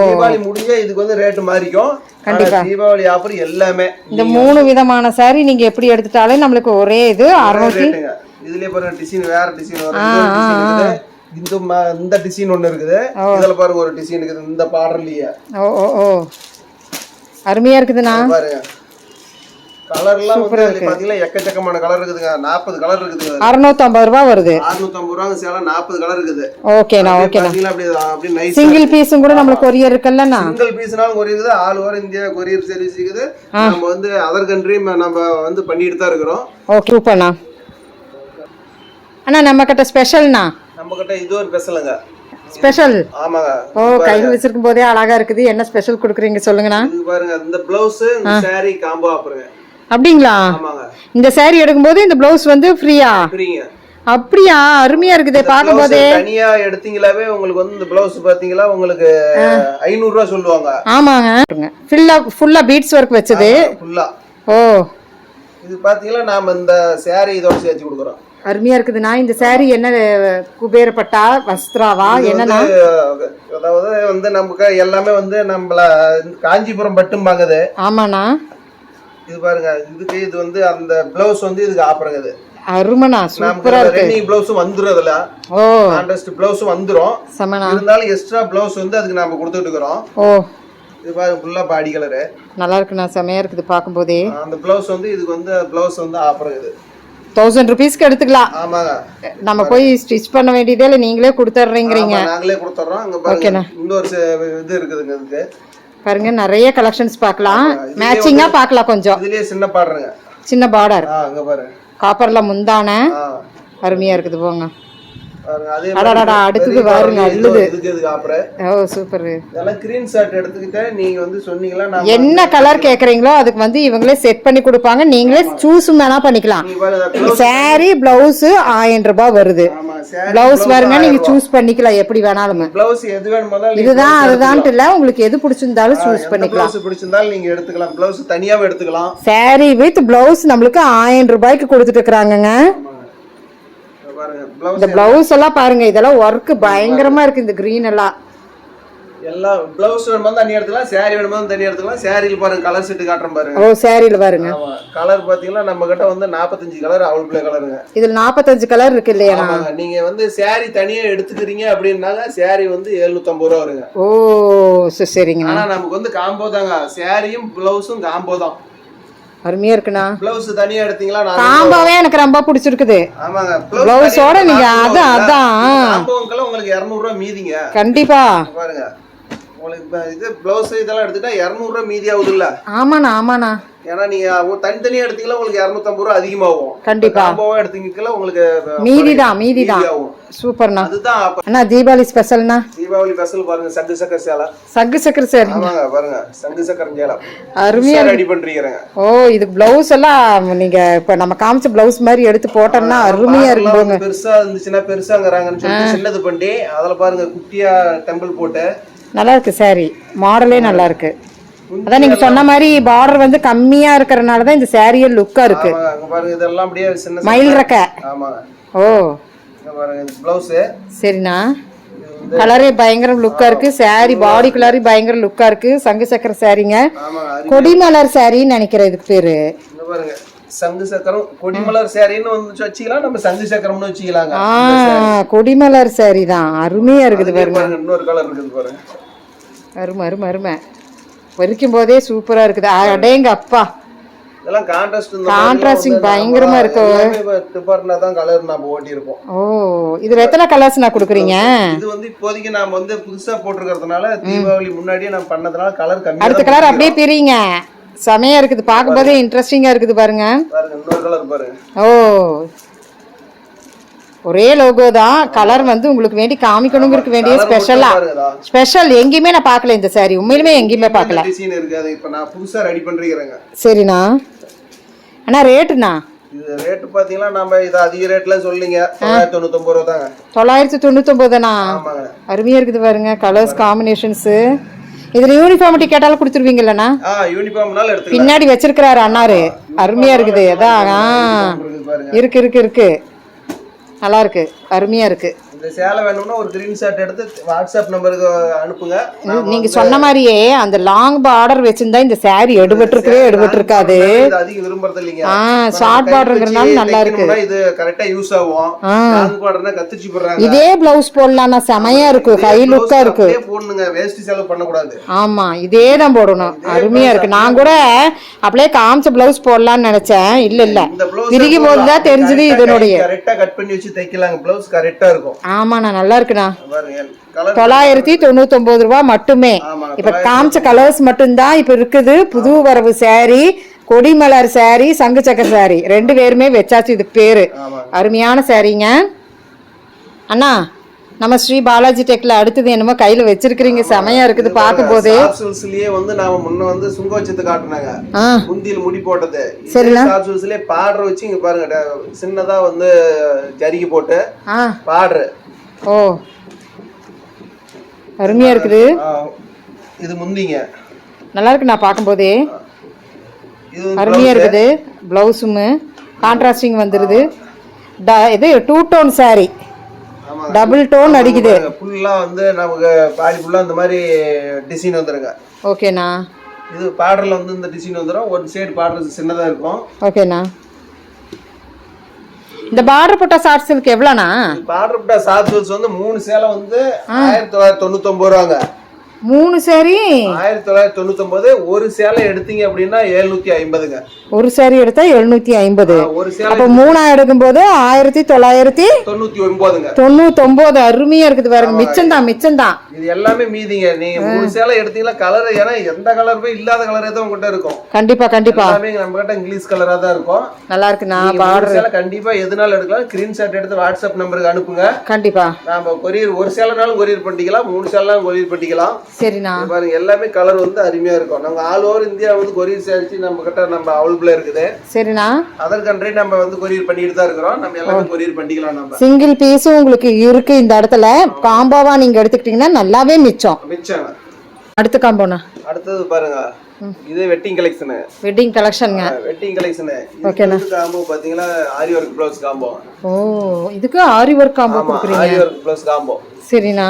தீபாவளி முடிஞ்சா இதுக்கு வந்து ரேட் மாறிக்கும். கண்டிப்பா தீபாவளி ஆஃபர் எல்லாமே. இந்த 3 விதமான saree நீங்க எப்படி எடுத்துட்டாலே நமக்கு ஒரே இது 600. இதுலயே பாருங்க டிசைன் வேற டிசைன் வரும். இந்த டிசைன் ஒண்ணு இருக்குது. இதுல பாருங்க ஒரு டிசைன் இருக்குது இந்த பார்டர்லயே. ஓ ஓ ஓ அருமையா இருக்குதுண்ணா. பாருங்க கலர்லாம் வந்து பாத்தீங்கன்னா எக்கச்சக்கமான கலர் இருக்குதுங்க. 40 கலர் இருக்குதுங்க. 650 ரூபாய் வருது. 650 ரூபாய்க்கு சேல 40 கலர் இருக்குது. ஓகேண்ணா ஓகேண்ணா. அப்படியே நைஸ் சிங்கிள் பீஸும் கூட நமக்கு கொரியர் இருக்குல்லண்ணா? சிங்கிள் பீஸ்னாலும் கொரியர் இருக்குது. All over India courier service இருக்குது. நம்ம வந்து அதர் கண்ட்ரி நம்ம வந்து பண்ணிட்டு தான் இருக்கிறோம். ஓகே சூப்பர்ண்ணா. அண்ணா நம்ம கிட்ட ஸ்பெஷல்ண்ணா. நம்ம கிட்ட இது ஒரு ஸ்பெஷலுங்க. ஸ்பெஷல். ஆமாங்க. ஓ கையில வச்சிருக்கும் போதே அழகா இருக்குது. என்ன ஸ்பெஷல் குடுக்குறீங்க சொல்லுங்கண்ணா. இது பாருங்க இந்த ப்ளவுஸ் இந்த saree காம்போ ஆஃபருங்க. அப்படிங்களா? ஆமாங்க. இந்த saree எடுக்கும்போது இந்த ப்ளவுஸ் வந்து ஃப்ரீயா? ஃப்ரீங்க. அப்படியா? அருமையா இருக்குது பாக்கும்போதே. தனியா எடுத்தீங்களாவே உங்களுக்கு வந்து இந்த ப்ளவுஸ் பாத்தீங்களா உங்களுக்கு 500 ரூபாய் சொல்லுவாங்க. ஆமாங்க. ஃபுல்லா பீட்ஸ் வர்க் வெச்சது. ஃபுல்லா. ஓ இது பாத்தீங்களா நாம இந்த saree இதோட சேர்த்து கொடுக்குறோம். அருமையா இருக்குதுண்ணா. இந்த saree என்ன குபேரப்பட்டா வஸ்திராவா என்னன்னா? அதாவது வந்து நமக்கு எல்லாமே வந்து நம்மள காஞ்சிபுரம் பட்டும்பாங்க இது. ஆமாண்ணா. இது பாருங்க, இதுக்கு இது வந்து அந்த பிளவுஸ் வந்து இதுக்கு ஆப்பறங்க இது. அருமண்ணா, சூப்பரா இருக்கு. ரெனிங் பிளவுஸ் வந்துரும் அதுல. ஓ, கான்ட்ராஸ்ட் பிளவுஸ் வந்துரும். சமனா இருந்தாலும் எக்ஸ்ட்ரா பிளவுஸ் வந்து அதுக்கு நாம கொடுத்துட்டு இருக்கோம். ஓ, இது பாருங்க ஃபுல்லா பாடி கலர். நல்லா இருக்குண்ணா, செமையா இருக்குது பாக்கும்போதே. அந்த பிளவுஸ் வந்து இதுக்கு வந்து பிளவுஸ் வந்து ஆஃபர் இது. 1000 ரூபீஸ்க்கு எடுத்துக்கலாம். ஆமாங்க. நம்ம போய் ஸ்டிச் பண்ண வேண்டியதே இல்ல, நீங்களே கொடுத்துறீங்கறீங்க. நாங்களே கொடுத்துறோம். அங்க பாருங்க இன்னொரு இது இருக்குதுங்க இதுக்கு. பாருங்க நிறைய கலெக்ஷன்ஸ் பார்க்கலாம். மேட்சிங்கா பார்க்கலாம். கொஞ்சம் இதுலயே சின்ன பார்டருங்க, சின்ன பார்டர். அங்க பாருங்க காப்பர்ல முந்தான அருமையா இருக்குது போங்க. அதே அடடடா அடுத்து பாருங்க அள்ளுது. இதுக்கு ஆப்ரே. ஓ சூப்பர். இதெல்லாம் கிரீன் ஷாட் எடுத்துக்கிட்டே நீங்க வந்து சொன்னீங்களா நான் என்ன கலர் கேக்குறீங்களோ அதுக்கு வந்து இவங்களே செட் பண்ணி கொடுப்பாங்க. நீங்களே சூஸ் வேணா பண்ணிக்கலாம். saree பிளவுஸ் 1000 ரூபாய் வருது. பிளவுஸ் பாருங்க, நீங்க சூஸ் பண்ணிக்கலாம் எப்படி வேணாலும். பிளவுஸ் எது வேணுமோ இதுதான் அதுதான்ட்டு இல்ல, உங்களுக்கு எது பிடிச்சிருந்தாலும் சூஸ் பண்ணிக்கலாம். பிளவுஸ் பிடிச்சிருந்தாலும் நீங்க எடுத்துக்கலாம். பிளவுஸ் தனியாவே எடுத்துக்கலாம். saree வித் பிளவுஸ் நம்மளுக்கு 1000 ரூபாய்க்கு கொடுத்துட்டு இருக்காங்கங்க. இந்த பிளவுஸ் எல்லாம் பாருங்க, இதெல்லாம் ஒர்க் பயங்கரமா இருக்கு. இந்த கிரீன் எல்லாம் எல்லாம் பிளவுஸ் வேணுமா தனியா எடுத்துக்கலாம், saree வேணுமா தனியா எடுத்துக்கலாம். சாரியில பாருங்க கலர் செட் காட்றேன் பாருங்க. ஓ சாரியில பாருங்க. ஆமா, கலர் பாத்தீங்கன்னா நம்ம கிட்ட வந்து 45 கலர் அவைலபிள் கலருங்க. இதுல 45 கலர் இருக்கு இல்லையா? ஆமாங்க. நீங்க வந்து saree தனியா எடுத்துக்கிறீங்க அப்படினாங்க saree வந்து 750 ரூபாய் வருங்க. ஓ சரிங்க. ஆனா நமக்கு வந்து காம்போ தாங்க, சாரியும் பிளவுஸும் காம்போ தான். அருமையா இருக்குண்ணா. பிளவுஸ் தனியா எடுத்தீங்களா? காம்போவே எனக்கு ரொம்ப பிடிச்சிருக்குது. ஆமாங்க. பிளவுஸோட நீங்க அதான் காம்போங்கெல்லாம் உங்களுக்கு 200 ரூபாய் மீதிங்க. கண்டிப்பா பாருங்க, உங்களுக்கு இது பிளவுஸ் இதெல்லாம் எடுத்துட்டா 200 ரூபாய் மீதி ஆகுது இல்ல? ஆமாண்ணா ஆமாண்ணா. ஏன்னா நீங்க தனித்தனியா எடுத்தீங்களா உங்களுக்கு 250 ரூபாய் அதிகமாகும். கண்டிப்பா காம்போவா எடுத்தீங்களா உங்களுக்கு மீதிதான். சூப்பர்ண்ணா. அதுதான் அண்ணா தீபாவளி ஸ்பெஷல்ண்ணா. தீபாவளி ஸ்பெஷல் பாருங்க, சங்கு சக்கர சேலை. சங்கு சக்கர சேலை. ஆமாங்க பாருங்க, சங்கு சக்கர சேலை அருமையா ரெடி பண்றீங்க. ஓ, இதுக்கு பிளவுஸ் எல்லாம் நீங்க இப்ப நம்ம காமிச்ச பிளவுஸ் மாதிரி எடுத்து போட்டோம்னா அருமையா இருக்குங்க. பெருசா இருந்துச்சுன்னா பெருசாங்கறாங்கன்னு சொல்லி சின்னது பண்ணி அதுல பாருங்க குட்டியா டெம்பிள் போட்டு நல்லா இருக்கு. saree மாடலே நல்லா இருக்கு. அதான் நீங்க சொன்ன மாதிரி பார்டர் வந்து கம்மியா இருக்கறனால தான் இந்த saree லுக்கா இருக்கு. அங்க பாருங்க இதெல்லாம் அப்படியே சின்ன மயில் ரக்க. ஆமாங்க. ஓ இங்க பாருங்க இந்த ப்ளவுஸ். சரிண்ணா. கலரே பயங்கர லுக்கா இருக்கு. saree பாடி கலர் பயங்கர லுக்கா இருக்கு. சங்கு சக்கர சாரீங்க. கொடிமலர் சாரின்னு நினைக்கிறேன் இதுக்கு பேரு. இங்க பாருங்க சங்கு சக்கரம் கொடிமலர் சாரின்னு வந்து வச்சுக்கலாம், நம்ம சங்கு சக்கரம்னு வச்சுக்கலாங்க. கொடிமலர் சாரி தான் அருமையா இருக்குது பாருங்க. இன்னொரு கலர் இருக்குது பாருங்க. அருமை அருமை அருமை. வரிக்கும் போதே சூப்பரா இருக்குது. அடேங்க அப்பா, இதெல்லாம் கான்ட்ராஸ்டிங் பயங்கரமா இருக்கு. டிபார்ட்மென்ட்ல தான் கலர் நாம ஓட்டி இருப்போம். ஓ, இதுல எத்தனை கலர்ஸ் நான் கொடுக்குறீங்க? இது வந்து இப்போதைக்கு நாம வந்து புதுசா போட்டுக்கிறதுனால தீபாவளி முன்னாடியே நான் பண்ணதுனால கலர் கம்மி. அடுத்த கலர் அப்படியே பிரிங்க. செமையா இருக்குது, பார்க்கும்போதே இன்ட்ரெஸ்டிங்கா இருக்குது பாருங்க. பாருங்க இன்னொரு கலர் பாருங்க. ஓ, ஒரே லோகோ தான். கலர் வந்து உங்களுக்கு வேண்டி காமிக்கணுங்கிறதுக்கு வேண்டிய ஸ்பெஷல் எங்கேயுமே நான் பார்க்கல. இந்த சாரி உண்மையிலுமே எங்கேயுமே பார்க்கல. டிசைன் இருக்கு, அது இப்ப நான் புதுசா ரெடி பண்றீங்கறேங்க. சரிண்ணா. அண்ணா ரேட்டுண்ணா? இது ரேட் பாத்தீங்கன்னா நம்ம இது அதிக ரேட்ல சொல்லுங்க, 999 ரூபாய் தாங்க. 999. ஆமாங்க. அருமையா இருக்குது பாருங்க கலர்ஸ் காம்பினேஷன்ஸ். இதுல யூனிஃபார்மிட்டி கேட்டாலும் கொடுத்துருவீங்கல்லண்ணா? யூனிஃபார்ம்னால எடுத்து பின்னாடி வச்சிருக்கிறாரு அண்ணாரு. அருமையா இருக்குது. அதான் இருக்கு இருக்கு இருக்கு, நல்லா இருக்கு, அருமையா இருக்கு. இந்த சேலை வேணும்னா ஒரு கிரீன் ஷாட் எடுத்து வாட்ஸ்அப் நம்பருக்கு அனுப்புங்க. நீங்க சொன்ன மாதிரியே அந்த லாங் பார்டர் வச்சிருந்தா இந்த saree எடுபட்டு இருக்காது. அதிக விரும்பறது இல்லைங்க. ஷார்ட் பார்டர்ங்கறனால நல்லா இருக்கு. இது கரெக்ட்டா யூஸ் ஆகும். லாங் பார்டர்னா கத்திச்சி போடுறாங்க. இதே ப்ளவுஸ் போடலாம்னா செமையா இருக்கு, ஹை லுக்கா இருக்கு. இதே போடுங்க, வேஸ்ட் செலவு பண்ண கூடாது. ஆமா, இதே தான் போடணும். அருமையா இருக்கு. நான் கூட அப்படியே காமிச்ச ப்ளவுஸ் போடலாம்னு நினைச்சேன். இல்ல திருகி போதுதான் தெரிஞ்சது இதனுடைய. கரெக்ட்டா கட் பண்ணி வச்சு தைக்கலாங்க, ப்ளவுஸ் கரெக்ட்டா இருக்கும். ஆமாண்ணா நல்லா இருக்குண்ணா. 999 ரூபாய் மட்டுமே. இப்ப காமிச்ச கலர்ஸ் மட்டும்தான் இப்ப இருக்குது. புது வரவு saree, கொடிமலர் saree, சங்கு சக்கர saree ரெண்டு பேருமே வச்சாச்சு இதுக்கு பேரு. அருமையான சாரீங்க அண்ணா. நம்ம ஸ்ரீ பாலாஜி டெக்ல அடுத்தது என்னமோ கையில வச்சிருக்கீங்க, செமையா இருக்குது பார்க்கும் போதே. சாப்சூல்ஸ்லயே வந்து நாம முன்ன வந்து சுங்க வச்சது காட்டுனாங்க, முந்தியில் முடி போட்டது. சரிண்ணா. சாப்சூல்ஸ்லயே பார்டர் வச்சு இங்க பாருங்க சின்னதா வந்து ஜரிகை போட்டு பார்டர். ஓ, அருமையா இருக்குது. இது முந்திங்க நல்லா இருக்கு. நான் பார்க்கும்போதே அருமையா இருக்குது. பிளவுஸும் கான்ட்ராஸ்டிங் வந்துருது. இது 2 டோன் saree டபுள் டோன் அடிக்குது. ஃபுல்லா வந்து நமக்கு பாடி ஃபுல்லா இந்த மாதிரி டிசைன் வந்துருங்க. ஓகேண்ணா. இது பார்டர்ல வந்து இந்த டிசைன் வந்துரும். ஒரு சைடு பார்டர் சின்னதா இருக்கும். ஓகேண்ணா. இந்த பார்டர் போட்ட ஷார்ட் சில்க் எவ்வளோண்ணா? பார்டர் போட்ட ஷார்ட் சில்க்ஸ் வந்து 3 சேலை வந்து 1999 ரூபாங்க. 3 saree 1999. ஒரு சேலை எடுத்தீங்க அப்படின்னா 750ங்க. ஒரு saree எடுத்தா 750. ஒரு சேலை அப்ப 3 எடுக்கும்போது 1999. அருமையா இருக்குது பாருங்க. மிச்சம்தான். இது எல்லாமே மீதிங்க. நீங்க 3 சேலை எடுத்தீங்கன்னா கலர் ஏன்னா எந்த கலருமே இல்லாத கலரே தான் உங்ககிட்ட இருக்கும். கண்டிப்பா எல்லாமே நம்ம கிட்ட இங்கிலீஷ் கலரா தான் இருக்கும். நல்லா இருக்குண்ணா. பார்டர் சேலை கண்டிப்பா எதுனால எடுக்கலாம். ஸ்கிரீன்ஷாட் எடுத்து வாட்ஸ்அப் நம்பருக்கு அனுப்புங்க. கண்டிப்பா நாம கொரியர் ஒரு சேலைனாலும் கொரியர் பண்ணிக்கலாம், 3 சேலைனாலும் கொரியர் பண்ணிக்கலாம். சரிண்ணா. பாருங்க எல்லாமே கலர் வந்து அருமையா இருக்கும். நம்ம ஆல் ஓவர் இந்தியா வந்து கொரியர் சேர்த்து நம்ம கிட்ட நம்ம அவைலபிளா இருக்குது. சரிண்ணா. அதர் கண்ட்ரி நம்ம வந்து கொரியர் பண்ணிட்டு தான் இருக்கிறோம். நம்ம எல்லாமே கொரியர் பண்ணிக்கலாம். நம்ம சிங்கிள் பீஸும் உங்களுக்கு இருக்கு இந்த இடத்துல. காம்போவா நீங்க எடுத்துக்கிட்டீங்கன்னா நல்லாவே மிச்சம். அடுத்த காம்போண்ணா. அடுத்தது பாருங்க, இது வெட்டிங் கலெக்ஷன். வெட்டிங் கலெக்ஷன்ங்க. Wedding collection. ஓகேண்ணா. காம்போ பாத்தீங்கன்னா aari work blouse combo. Oh, இதுக்கு ஆரி வர்க் காம்போ கொடுக்குறீங்க. Aari work blouse combo. சரிண்ணா.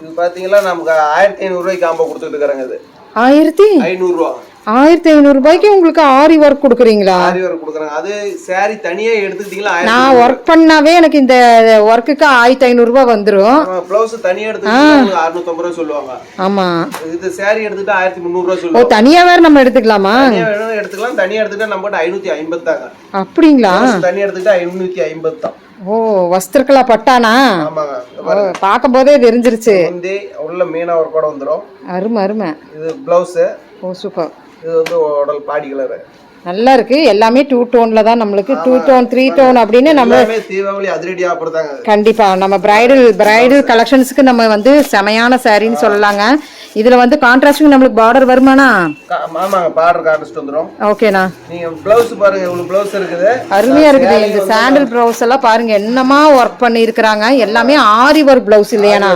இது பாத்தீங்கன்னா நமக்கு 1500 ரூபாய்க்கு காம்போ கொடுத்துட்டு இருக்காங்க. இது 1500 ரூபா. 1500 ரூபாய்க்கு உங்களுக்கு ஆரி ஒர்க் கொடுக்குறீங்களா? ஆரி ஒர்க் கொடுக்குறாங்க. அது saree தனியா எடுத்துக்கிட்டீங்களா? நான் ஒர்க் பண்ணாவே எனக்கு இந்த ஒர்க்குக்கு 1500 ரூபாய் வந்துரும். ப்ளவுஸ் தனியா எடுத்துக்கிட்டீங்கன்னா 650 ரூபாய் சொல்லுவாங்க. ஆமா. இது saree எடுத்துக்கிட்டா 1300 ரூபாய் சொல்லுவாங்க. ஓ, தனியா வேற நம்ம எடுத்துக்கலாமா? தனியா வேணும் எடுத்துக்கலாம். தனியா எடுத்துக்கிட்டா நம்ம கிட்ட 550 தாங்க. அப்படிங்களா? தனியா எடுத்துக்கிட்டா 550 தான். ஓ, வஸ்திரக்கலா பட்டானா? ஆமாங்க. பாக்கும்போதே தெரிஞ்சிருச்சு. உள்ள மீனா ஒர்க் கூட வந்துரும். அருமை. இது ப்ளவுஸ். ஓ, சூப்பர். இது வந்து உடல் பாடி கலர். நல்லா இருக்கு. எல்லாமே 2 டோன்ல தான் நம்மளுக்கு. 2 டோன் 3 டோன் அப்படின்னு நம்ம தீபாவளி அதிரடி ஆஃபர் தாங்க. கண்டிப்பா நம்ம பிரைடல் கலெக்ஷன்ஸ்க்கு நம்ம வந்து செமையான சாரின்னு சொல்லலாங்க. இதுல வந்து கான்ட்ராஸ்டிங் நம்மளுக்கு பார்டர் வருமானா? ஆமாங்க, பார்டர் கான்ட்ராஸ்ட் வந்துரும். ஓகேண்ணா. நீங்க ப்ளவுஸ் பாருங்க, இவ்வளவு ப்ளவுஸ் இருக்குது. அருமையா இருக்குது. இந்த சாண்டல் ப்ளவுஸ் எல்லாம் பாருங்க என்னமா ஒர்க் பண்ணி இருக்காங்க. எல்லாமே ஆரி ஒர்க் ப்ளவுஸ் இல்லையாண்ணா?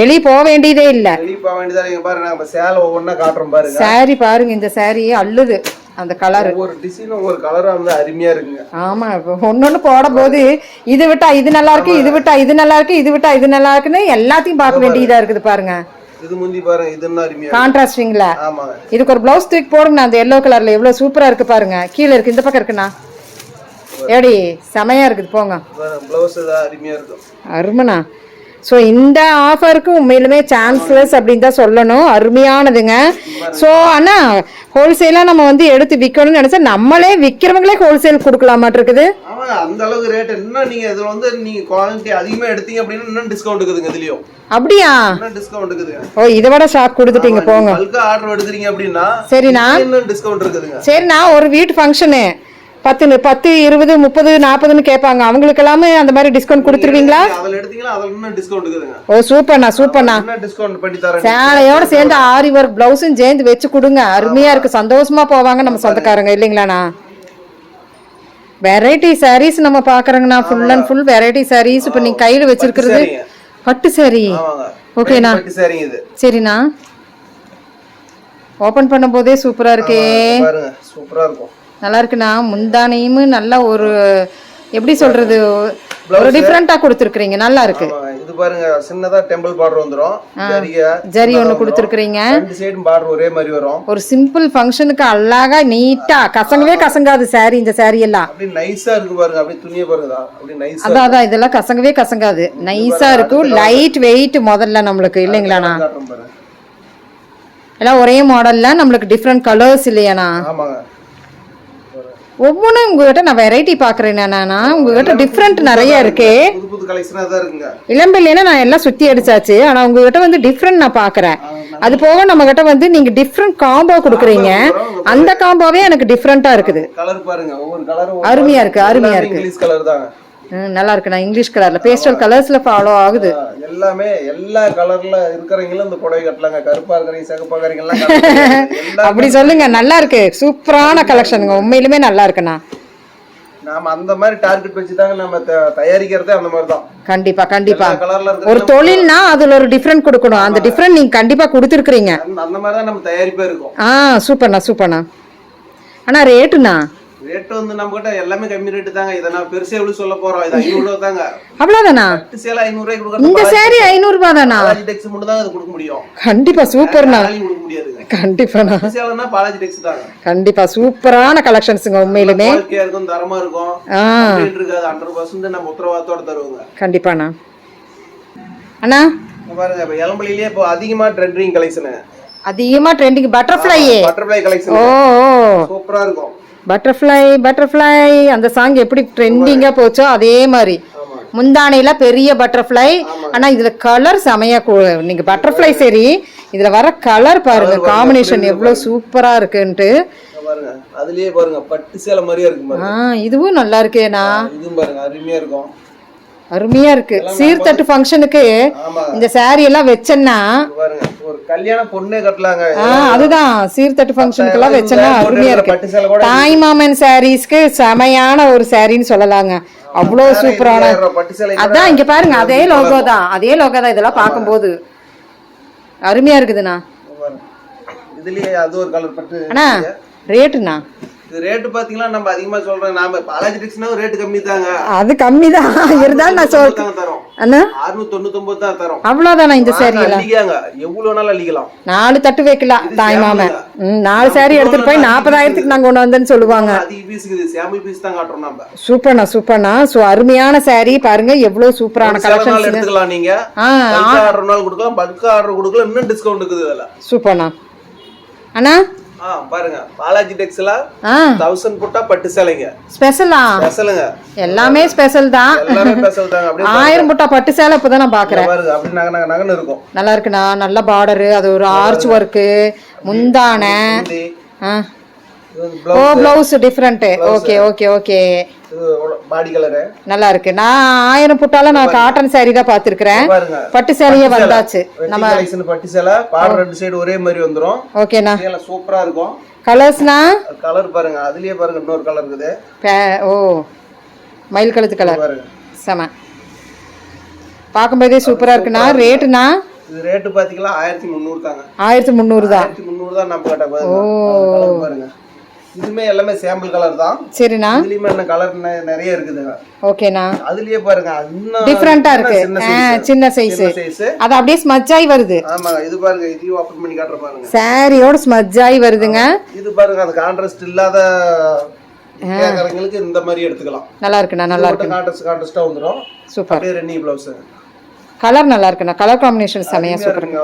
வெளிய போக வேண்டியதே இல்ல. வெளிய போக வேண்டியதா இல்ல. பாருங்க நம்ம சேலை ஒவ்வொண்ணா காட்டுறோம் பாருங்க. சாரி பாருங்க, இந்த சாரி அள்ளுது. அந்த கலர் ஒரு டிசைன் ஒரு கலரா வந்து அருமையா இருக்குங்க. ஆமா, ஒன்னொன்னு போடும்போது இது விட்டா இது நல்லா இருக்கு, இது விட்டா இது நல்லா இருக்கு, இது விட்டா இது நல்லா இருக்குன்னு எல்லாத்தையும் பார்க்க வேண்டியதா இருக்குது பாருங்க. இது முந்தி பாருங்க, இது என்ன அருமையா கான்ட்ராஸ்டிங்ல. ஆமாங்க. இதுக்கு ஒரு ப்ளவுஸ் தூக்கி போடுங்க. அந்த எல்லோ கலர்ல எவ்வளவு சூப்பரா இருக்கு பாருங்க. கீழ இருக்கு, இந்த பக்கம் இருக்குண்ணா. ஏடி செமையா இருக்குது போங்க. ப்ளவுஸ் தான் அருமையா இருக்கும். அருமைண்ணா. ஸோ இந்த ஆஃபருக்கு உண்மையிலுமே சான்ஸ்லெஸ் அப்படின்னு தான் சொல்லணும். அருமையானதுங்க. ஸோ ஆனால் ஹோல்சேலாக நம்ம வந்து எடுத்து விற்கணும்னு நினச்சா நம்மளே விற்கிறவங்களே ஹோல்சேல் கொடுக்கலாமாட்டு இருக்குது. ஆமாங்க, அந்த அளவுக்கு ரேட். இன்னும் நீங்கள் இதில் வந்து நீங்கள் குவாலிட்டி அதிகமாக எடுத்தீங்க அப்படின்னா இன்னும் டிஸ்கவுண்ட் இருக்குதுங்க. இதுலையும் அப்படியா? டிஸ்கவுண்ட் இருக்குதுங்க. ஓ, இதை விட ஷாப் கொடுத்துட்டீங்க போங்க. பல்கா ஆர்டர் எடுக்கிறீங்க அப்படின்னா சரிண்ணா, இன்னும் டிஸ்கவுண்ட் இருக்குதுங்க. சரிண்ணா. ஒரு வீட்டு ஃபங்க்ஷனு 10, 20, 30, 40ன்னு கேட்பாங்க. அவங்களுக்கு எல்லாமே அந்த மாதிரி டிஸ்கவுண்ட் கொடுத்துருவீங்களா? ஓ, சூப்பர்ண்ணா. சேலையோட சேர்ந்து ஆரி ஒர்க் பிளவுஸும் சேர்ந்து வச்சு கொடுங்க. அருமையா இருக்கு. சந்தோஷமா போவாங்க நம்ம சொந்தக்காரங்க இல்லைங்களாண்ணா? வெரைட்டி சாரீஸ் நம்ம பாக்குறோங்கண்ணா. Full and full variety sarees. இப்ப நீங்க கையில வச்சிருக்கிறது பட்டு சாரி. ஓகேண்ணா. சரிண்ணா. ஓபன் பண்ணும் போதே சூப்பரா இருக்கே. சூப்பரா இருக்கும். நல்லா இருக்குண்ணா. முந்தானையும் நல்லா ஒரு எப்படி சொல்றது, ஒரு டிஃபரெண்டா கொடுத்துருக்கீங்க. நல்லா இருக்கு. இது பாருங்க, சின்னதா டெம்பிள் பார்டர் வந்துரும். ஜரி ஒண்ணு கொடுத்துருக்கீங்க. ரெண்டு சைடும் பார்டர் ஒரே மாதிரி வரும். ஒரு சிம்பிள் ஃபங்க்ஷனுக்கு அழகா நீட்டா கசங்கவே கசங்காது சாரி. இந்த சாரி எல்லாம் அப்படியே நைஸா இருக்கு பாருங்க. அப்படியே துணியே பாருங்க, அப்படியே நைஸா. அதான் இதெல்லாம் கசங்கவே கசங்காது. நைஸா இருக்கு. லைட் வெயிட் முதல்ல நம்மளுக்கு இல்லைங்களாண்ணா? எல்லாம் ஒரே மாடல்ல நம்மளுக்கு டிஃப்ரெண்ட் கலர்ஸ் இல்லையாண்ணா? ஆமாங்க. ஒவ்வொன்றும் உங்ககிட்ட நான் வெரைட்டி பாக்குறேன். உங்ககிட்ட டிஃப்ரெண்ட் நிறைய இருக்கு. இளம்பிள்ளைன்னா நான் எல்லாம் சுத்தி அடிச்சாச்சு. ஆனா உங்ககிட்ட வந்து டிஃப்ரெண்ட் நான் பாக்குறேன். அது போக நம்ம கிட்ட வந்து நீங்க டிஃப்ரெண்ட் காம்போ கொடுக்குறீங்க. அந்த காம்போவே எனக்கு டிஃப்ரெண்டா இருக்குது. அருமையா இருக்கு. அருமையா இருக்கு. நல்லா இருக்கு. நான் இங்கிலீஷ் கலர்ல பேஸ்டல் கலர்ஸ்ல ஃபாலோ ஆகுது. எல்லாமே எல்லா கலர்ல இருக்கிறவங்களும் இந்த புடவை கட்டலாங்க. கருப்பா இருக்கிறவங்க, சிகப்பா இருக்கிறவங்க அப்படி சொல்லுங்க. நல்லா இருக்கு. சூப்பரான கலெக்ஷனுங்க. உண்மையிலுமே நல்லா இருக்குண்ணா. நாம அந்த மாதிரி டார்கெட் வச்சு தாங்க நம்ம தயாரிக்கிறதே அந்த மாதிரி தான். கண்டிப்பா கண்டிப்பா. ஒரு தொழில்னா அதுல ஒரு டிஃபரெண்ட் கொடுக்கணும். அந்த டிஃபரெண்ட் நீங்க கண்டிப்பா கொடுத்துருக்கீங்க. அந்த மாதிரி தான் நம்ம தயாரிப்பே இருக்கும். சூப்பர்ண்ணா. சூப்பர்ண்ணா. ஆனா ரேட்டுண்ணா ரேட் வந்து நம்ம கிட்ட எல்லாமே கம்மி ரேட்டு தாங்க. இதை நான் பெருசா எவ்வளவு சொல்ல போறோம், இது 500 ரூபா தாங்க. அவ்வளவுதானா? பட்டு சேலை 500 ரூபாய்க்கு கொடுக்கறது. இந்த சாரி 500 ரூபாய் தானா? பாலாஜி டெக்ஸ் மட்டும் தான் அது கொடுக்க முடியும். கண்டிப்பா சூப்பர்ண்ணா. கொடுக்க முடியாதுங்க. கண்டிப்பாண்ணா. பட்டு சேலைனா பாலாஜி டெக்ஸ் தாங்க. கண்டிப்பா சூப்பரான கலெக்ஷன்ஸ்ங்க. உண்மையிலுமே குவாலிட்டியா இருக்கும், தரமா இருக்கும். கம்ப்ளைண்ட் இருக்காது. 100% நம்ம உத்தரவாதத்தோட தருவோங்க. கண்டிப்பாண்ணா. அண்ணா பாருங்க, இப்ப இளம்பலிலேயே இப்போ அதிகமா ட்ரெண்டிங் கலெக்ஷன், அதிகமா ட்ரெண்டிங் பட்டர்ஃப்ளை கலெக்ஷன். ஓ சூப்பரா இருக்கும். பட்டர்ஃப்ளை அந்த சாங் எப்படி ட்ரெண்டிங்கா போச்சோ அதே மாதிரி முந்தானையில பெரிய பட்டர்ஃப்ளை. ஆனா இதுல கலர் செமையா நீங்க பட்டர்ஃப்ளை சரி, இதுல வர கலர் பாருங்க, காம்பினேஷன் எவ்வளவு சூப்பரா இருக்குன்ட்டு பாருங்க. அதுலயே பாருங்க பட்டு சேலை மாதிரியே இருக்கு பாருங்க. இதுவும் நல்லா இருக்கேனா? இதுவும் பாருங்க அருமையா இருக்கும். அருமையா இருக்கு. சீர்தட்டு ஃபங்க்ஷனுக்கு இந்த சாரி எல்லாம் வெச்சேன்னா பாருங்க, ஒரு கல்யாண பொண்ணே கட்டலாங்க. அதுதான் சீர்தட்டு ஃபங்க்ஷனுக்கு எல்லாம் வெச்சேன்னா அருமையா இருக்கு. தாய் மாமன் சாரீஸ்க்கு செமையான ஒரு சாரின்னு சொல்லலாங்க. அவ்வளவு சூப்பரான. அதான் இங்க பாருங்க, அதே லோகோ தான் இதெல்லாம் பார்க்கும்போது அருமையா இருக்குதுண்ணா. இதுலயே அது ஒரு கலர் பட்டு. அண்ணா ரேட்டுண்ணா? இது ரேட்டு பாத்தீங்கன்னா நம்ம அதிகமா சொல்றோம். நாம பாலாஜி டெக்ஸ்னா ரேட்டு கம்மி தாங்க. அது கம்மி தான் இருந்தாலும் நான் சொல்றேன் தரோம். அண்ணா 699 தான் தரோம். அவ்வளவுதானா? இந்த சாரி எல்லாம் அள்ளிக்காங்க, எவ்வளவு வேணாலும் அள்ளிக்கலாம். 4 தட்டு வைக்கலாம் தாய் மாமன். 4 சாரி எடுத்துட்டு போய் 40,000க்கு நாங்க கொண்டு வந்தேன்னு சொல்லுவாங்க. அதிக பீஸ் இருக்குது, சாம்பிள் பீஸ் தான் காட்டுறோம் நம்ம. சூப்பர்ண்ணா. சோ அருமையான சாரி பாருங்க, எவ்வளவு சூப்பரான கலெக்ஷன்ஸ் எடுத்துக்கலாம். நீங்க ஆர்டர் நாள் கொடுக்கலாம், பல்க் ஆர்டர் கொடுக்கலாம், இன்னும் டிஸ்கவுண்ட் இருக்குது இதுல. சூப்பர்ண்ணா. அண்ணா பாருங்க, பாலாஜி டெக்ஸ்ல 1000 புட்டா பட்டு சேலைங்க. ஸ்பெஷலுங்க. எல்லாமே ஸ்பெஷல் தான். எல்லாமே ஸ்பெஷல் தாங்க. அப்படியே 1000 புட்டா பட்டு சேலை இப்பதான் நான் பாக்குறேன். பாருங்க, அப்படி நகன இருக்கும். நல்லா இருக்குண்ணா. நல்ல பார்டர், அது ஒரு ஆர்ச் ஒர்க், முந்தானை. Oh blouse different. Okay. Body colour நல்லா இருக்கு. நான் 1000 புட்டால நான் காட்டன் சாரி தான் பாத்துக்கிறேன். பட்டு சாரியே வந்தாச்சு. நம்ம பட்டு சேலை பார்டர் ரெண்டு சைடு ஒரே மாதிரி வந்துரும். ஓகேண்ணா. சூப்பரா இருக்கும். கலர்ஸ்னா கலர் பாருங்க, அதுலயே பாருங்க இன்னொரு கலர் இருக்குது. ஓ மயில் கழுத்து கலர் பாருங்க, செம. பாக்கும்போதே சூப்பரா இருக்குண்ணா. ரேட்டுண்ணா? இது ரேட் பாத்தீங்களா 1300 தாங்க. 1300 தான். 1300 தான் நம்ம கிட்ட பாருங்க. பாருங்க, இதுமே எல்லாமே சாம்பிள் கலர் தான். சரிண்ணா. இதுலயே என்ன கலர் நிறைய இருக்குதுங்க. ஓகேண்ணா. அதுலயே பாருங்க இன்னும் டிஃபரண்டா இருக்கு. சின்ன சைஸ். அது அப்படியே ஸ்மட்ஜ் ஆயி வருது. ஆமா, இது பாருங்க, இதையும் ஓபன் பண்ணி காட்ற பாருங்க. சாரியோட ஸ்மட்ஜ் ஆயி வருதுங்க. இது பாருங்க, அது கான்ட்ராஸ்ட் இல்லாத கேக்குறவங்களுக்கு இந்த மாதிரி எடுத்துக்கலாம். நல்லா இருக்குண்ணா. நல்லா இருக்கு. கான்ட்ராஸ்டா வந்துரும். சூப்பர். அப்படியே ரெனி ப்ளவுஸ். கலர் நல்லா இருக்குண்ணா. கலர் காம்பினேஷன் செமையா சூப்பருங்க.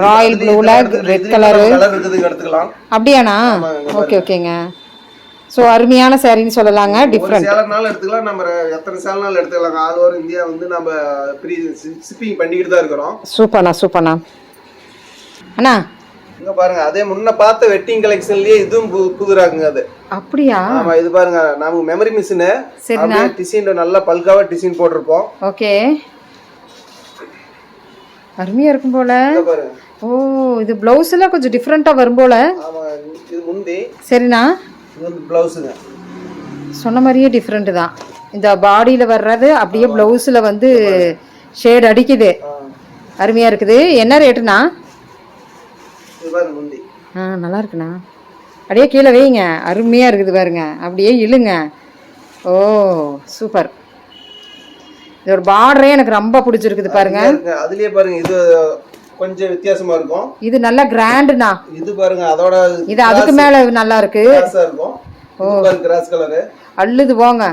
ராயல் ப்ளூல ரெட் கலர் இருக்குது, எடுத்துக்கலாம். அப்படியாண்ணா? ஓகேங்க. சோ அருமையான சாரின்னு சொல்லலாங்க. டிஃபரண்ட் சேலனால எடுத்துக்கலாம். நம்ம எத்தனை சேலனால எடுத்துக்கலாம். ஆல் ஓவர் இந்தியா வந்து நம்ம ஃப்ரீ ஷிப்பிங் பண்ணிக்கிட்டு தான் இருக்கோம். சூப்பர்ண்ணா. அண்ணா இங்க பாருங்க, அதே முன்ன பார்த்த வெட்டிங் கலெக்ஷன்லயே இதுவும் புதுராக்குங்க. அது அப்படியா? ஆமா, இது பாருங்க, நமக்கு மெமரி மிஷின். அப்படியே டிசைன் நல்லா பல்காவா டிசைன் போட்டுருப்போம். ஓகே, அருமையா இருக்கும் போல. ஓ, இது பிளவுஸ் எல்லாம் கொஞ்சம் டிஃபரெண்டா வரும் போல. ஆமா, இது முந்தி. சரிண்ணா. இது வந்து பிளவுஸ்ங்க. சொன்ன மாதிரியே டிஃபரெண்ட் தான். இந்த பாடியில வர்றது அப்படியே பிளவுஸ்ல வந்து ஷேட் அடிக்குது. அருமையா இருக்குது. என்ன ரேட்டுண்ணா? இது பாருங்க முந்தி. நல்லா இருக்குண்ணா. அப்படியே கீழே வைங்க. அருமையா இருக்குது பாருங்க. அப்படியே இழுங்க. ஓ சூப்பர். இது ஒரு பார்டரே எனக்கு ரொம்ப பிடிச்சிருக்குது பாருங்க. அதுலயே பாருங்க, இது கொஞ்சம் வித்தியாசமா இருக்கும். இது நல்ல கிராண்ட்னா. இது பாருங்க, அதோட இது அதுக்கு மேல நல்லா இருக்கு. கிராஸா இருக்கும். ஓ கிராஸ் கலர் அள்ளுது போங்க.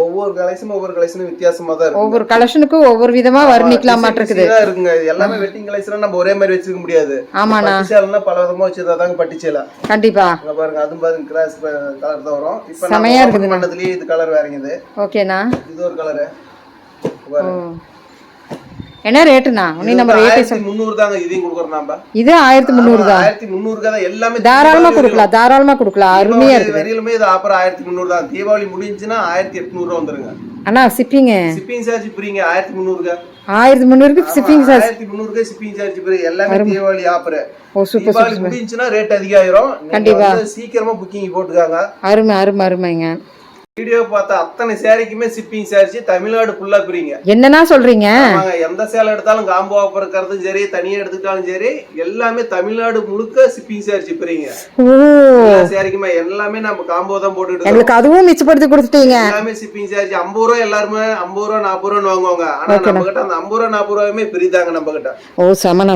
ஒவ்வொரு கலெக்ஷனும் வித்தியாசமா தான் இருக்கு. ஒவ்வொரு கலெக்ஷனுக்கு ஒவ்வொரு விதமா வர்ணிக்கலாம் மாட்டிருக்குது. இருக்குங்க. எல்லாமே வெட்டிங் கலெக்ஷன் நம்ம ஒரே மாதிரி வச்சிருக்க முடியாது. ஆமாண்ணா. பட்டுச்சேலைனா பல விதமா வச்சிருந்தாங்க பட்டுச்சேலை. கண்டிப்பா. இங்க பாருங்க, அதுவும் பாருங்க கிராஸ் கலர் தான் வரும். இப்போ செமையா இருக்குது. மண்டலத்திலே இது கலர் வேறங்குது. ஓகேண்ணா. இது ஒரு கலர். என்ன ரேட்டுண்ணா? உனி நம்ம ரேட் 1300 தாங்க. இதையும் கொடுக்குறோம் நாம. இது 1300 தான். 1300 தான். எல்லாமே தாராளமா கொடுக்கலாம். அருமையா இருக்கு. வெறியிலுமே இது ஆஃபர் 1300 தான். தீபாவளி முடிஞ்சினா 1800 வந்துருங்க. அண்ணா ஷிப்பிங் சார்ஜ் ஃப்ரீங்க. 1300க்கு 1300க்கு ஷிப்பிங் சார்ஜ். 1300க்கு ஷிப்பிங் சார்ஜ் ஃப்ரீ. எல்லாமே Deepavali offer. Oh super. Deepavali முடிஞ்சினா ரேட் அதிகம் ஆயிரும். கண்டிப்பா சீக்கிரமா புக்கிங் போட்டுக்காங்க. அருமைங்க. வீடியோ பார்த்தா அத்தனை சேரீக்குமே ஷிப்பிங் சார்ஜ் தமிழ்நாடு ஃபுல்லா பிரிங்க. என்னன்னா சொல்றீங்க? ஆமாங்க, எந்த சேலை எடுத்தாலும் காம்போ ஆஃபர் இருக்கிறதும் சரி, தனியா எடுத்துக்கிட்டாலும் சரி, எல்லாமே தமிழ்நாடு முழுக்க ஷிப்பிங் சார்ஜ் பிரிங்க. எல்லா சேரீக்குமே எல்லாமே நம்ம காம்போ தான் போட்டுட்டு எங்களுக்கு அதுவும் மிச்சப்படுத்தி கொடுத்துட்டீங்க. எல்லாமே ஷிப்பிங் சார்ஜ் 50 ரூபா, எல்லாருமே 50 ரூபா 40 ரூபான்னு வாங்குவாங்க. ஆனா நம்ம கிட்ட அந்த 50 ரூபா 40 ரூபாயுமே பிரிதாங்க நம்ம கிட்ட. ஓ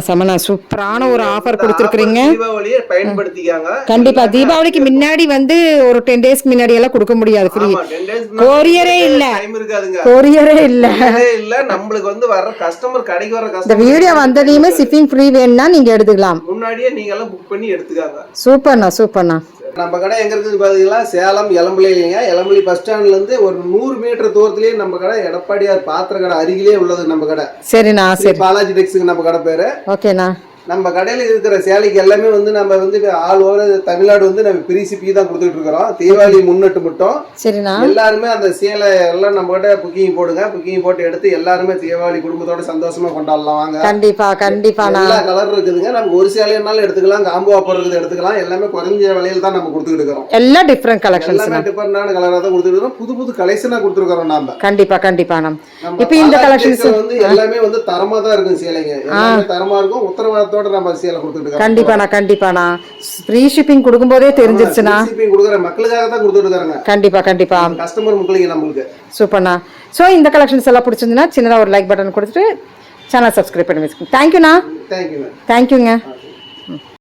சமனா சூப்பரான ஒரு ஆஃபர் கொடுத்துருக்கீங்க. தீபாவளியை பயன்படுத்திக்காங்க. கண்டிப்பா தீபாவளிக்கு முன்னாடி வந்து ஒரு 10 டேஸ்க்கு முன்னாடி எல்லாம் கொடுக்க முடியாது. ஃப்ரீ கொரியரே இல்ல, டைம் இருக்காதுங்க. கொரியரே இல்ல. நம்மளுக்கு வந்து வர கஸ்டமர், கடைக்கு வர இந்த கஸ்டமர் வீடியோ வந்ததையுமே ஷிப்பிங் ஃப்ரீ வேணும்னா நீங்க எடுத்துக்கலாம். முன்னாடியே நீங்க எல்லாம் புக் பண்ணி எடுத்துக்காங்க. சூப்பர்ண்ணா. நம்ம கடை எங்க இருக்குது பாத்தீங்களா? சேலம் எலம்புலைங்க. எலம்புலி பஸ் ஸ்டாண்ட்ல இருந்து ஒரு 100 மீட்டர் தூரத்திலேயே நம்ம கடை. எடப்பாடியார் பாத்திர கடை அருகிலே உள்ளது நம்ம கடை. சரிண்ணா, சரி. பாலாஜி டெக்ஸ்க்கு நம்ம கடை பேரு. ஓகேண்ணா. நம்ம கடையில இருக்கிற சேலைக்கு எல்லாமே வந்து நம்ம வந்து ஆல் ஓவர் தமிழ்நாடு வந்து நம்ம ஃப்ரீ ஷிப்பிங் தான் கொடுத்துட்டு இருக்கிறோம். தீபாவளி முன்னிட்டு மட்டும். சரிண்ணா. எல்லாருமே அந்த சேலை எல்லாம் நம்ம கிட்ட புக்கிங் போடுங்க. புக்கிங் போட்டு எடுத்து எல்லாருமே தீபாவளி குடும்பத்தோட சந்தோஷமா கொண்டாடலாம். வாங்க. கண்டிப்பா. எல்லா கலர் இருக்குதுங்க. நமக்கு ஒரு சேலைனாலும் எடுத்துக்கலாம், காம்போ ஆஃபர் இருக்குது எடுத்துக்கலாம். எல்லாமே குறைஞ்ச விலையில தான் நம்ம கொடுத்துட்டு இருக்கிறோம். எல்லாம் டிஃபரெண்ட் கலெக்ஷன்ஸ், எல்லாமே டிஃபரெண்டான கலரா தான் கொடுத்துட்டு இருக்கோம். புது கலெக்ஷனா கொடுத்துருக்கோம் நாம. கண்டிப்பா. இப்போ இந்த கலெக்ஷன்ஸ் வந்து எல்லாமே வந்து தரமா தான் இருக்கும். சேலைங்க எல்லாமே தரமா இருக்கும். உத்தரவாதத்தோட நம்ம சேலை கொடுத்துட்டு இருக்கோம். கண்டிப்பாண்ணா. ஃப்ரீ ஷிப்பிங் கொடுக்கும்போதே தெரிஞ்சிருச்சுண்ணா. ஷிப்பிங் கொடுக்குற மக்களுக்காக தான் கொடுத்துட்டு இருக்காங்க. கண்டிப்பா. கஸ்டமர் முக்கியம் நம்மளுக்கு. சூப்பர்ண்ணா. ஸோ இந்த கலெக்ஷன்ஸ் எல்லாம் பிடிச்சிருந்துன்னா சின்னதாக ஒரு லைக் பட்டன் கொடுத்துட்டு சேனல் சப்ஸ்கிரைப் பண்ணி வச்சுக்கோங்க. தேங்க்யூண்ணா. தேங்க்யூங்க.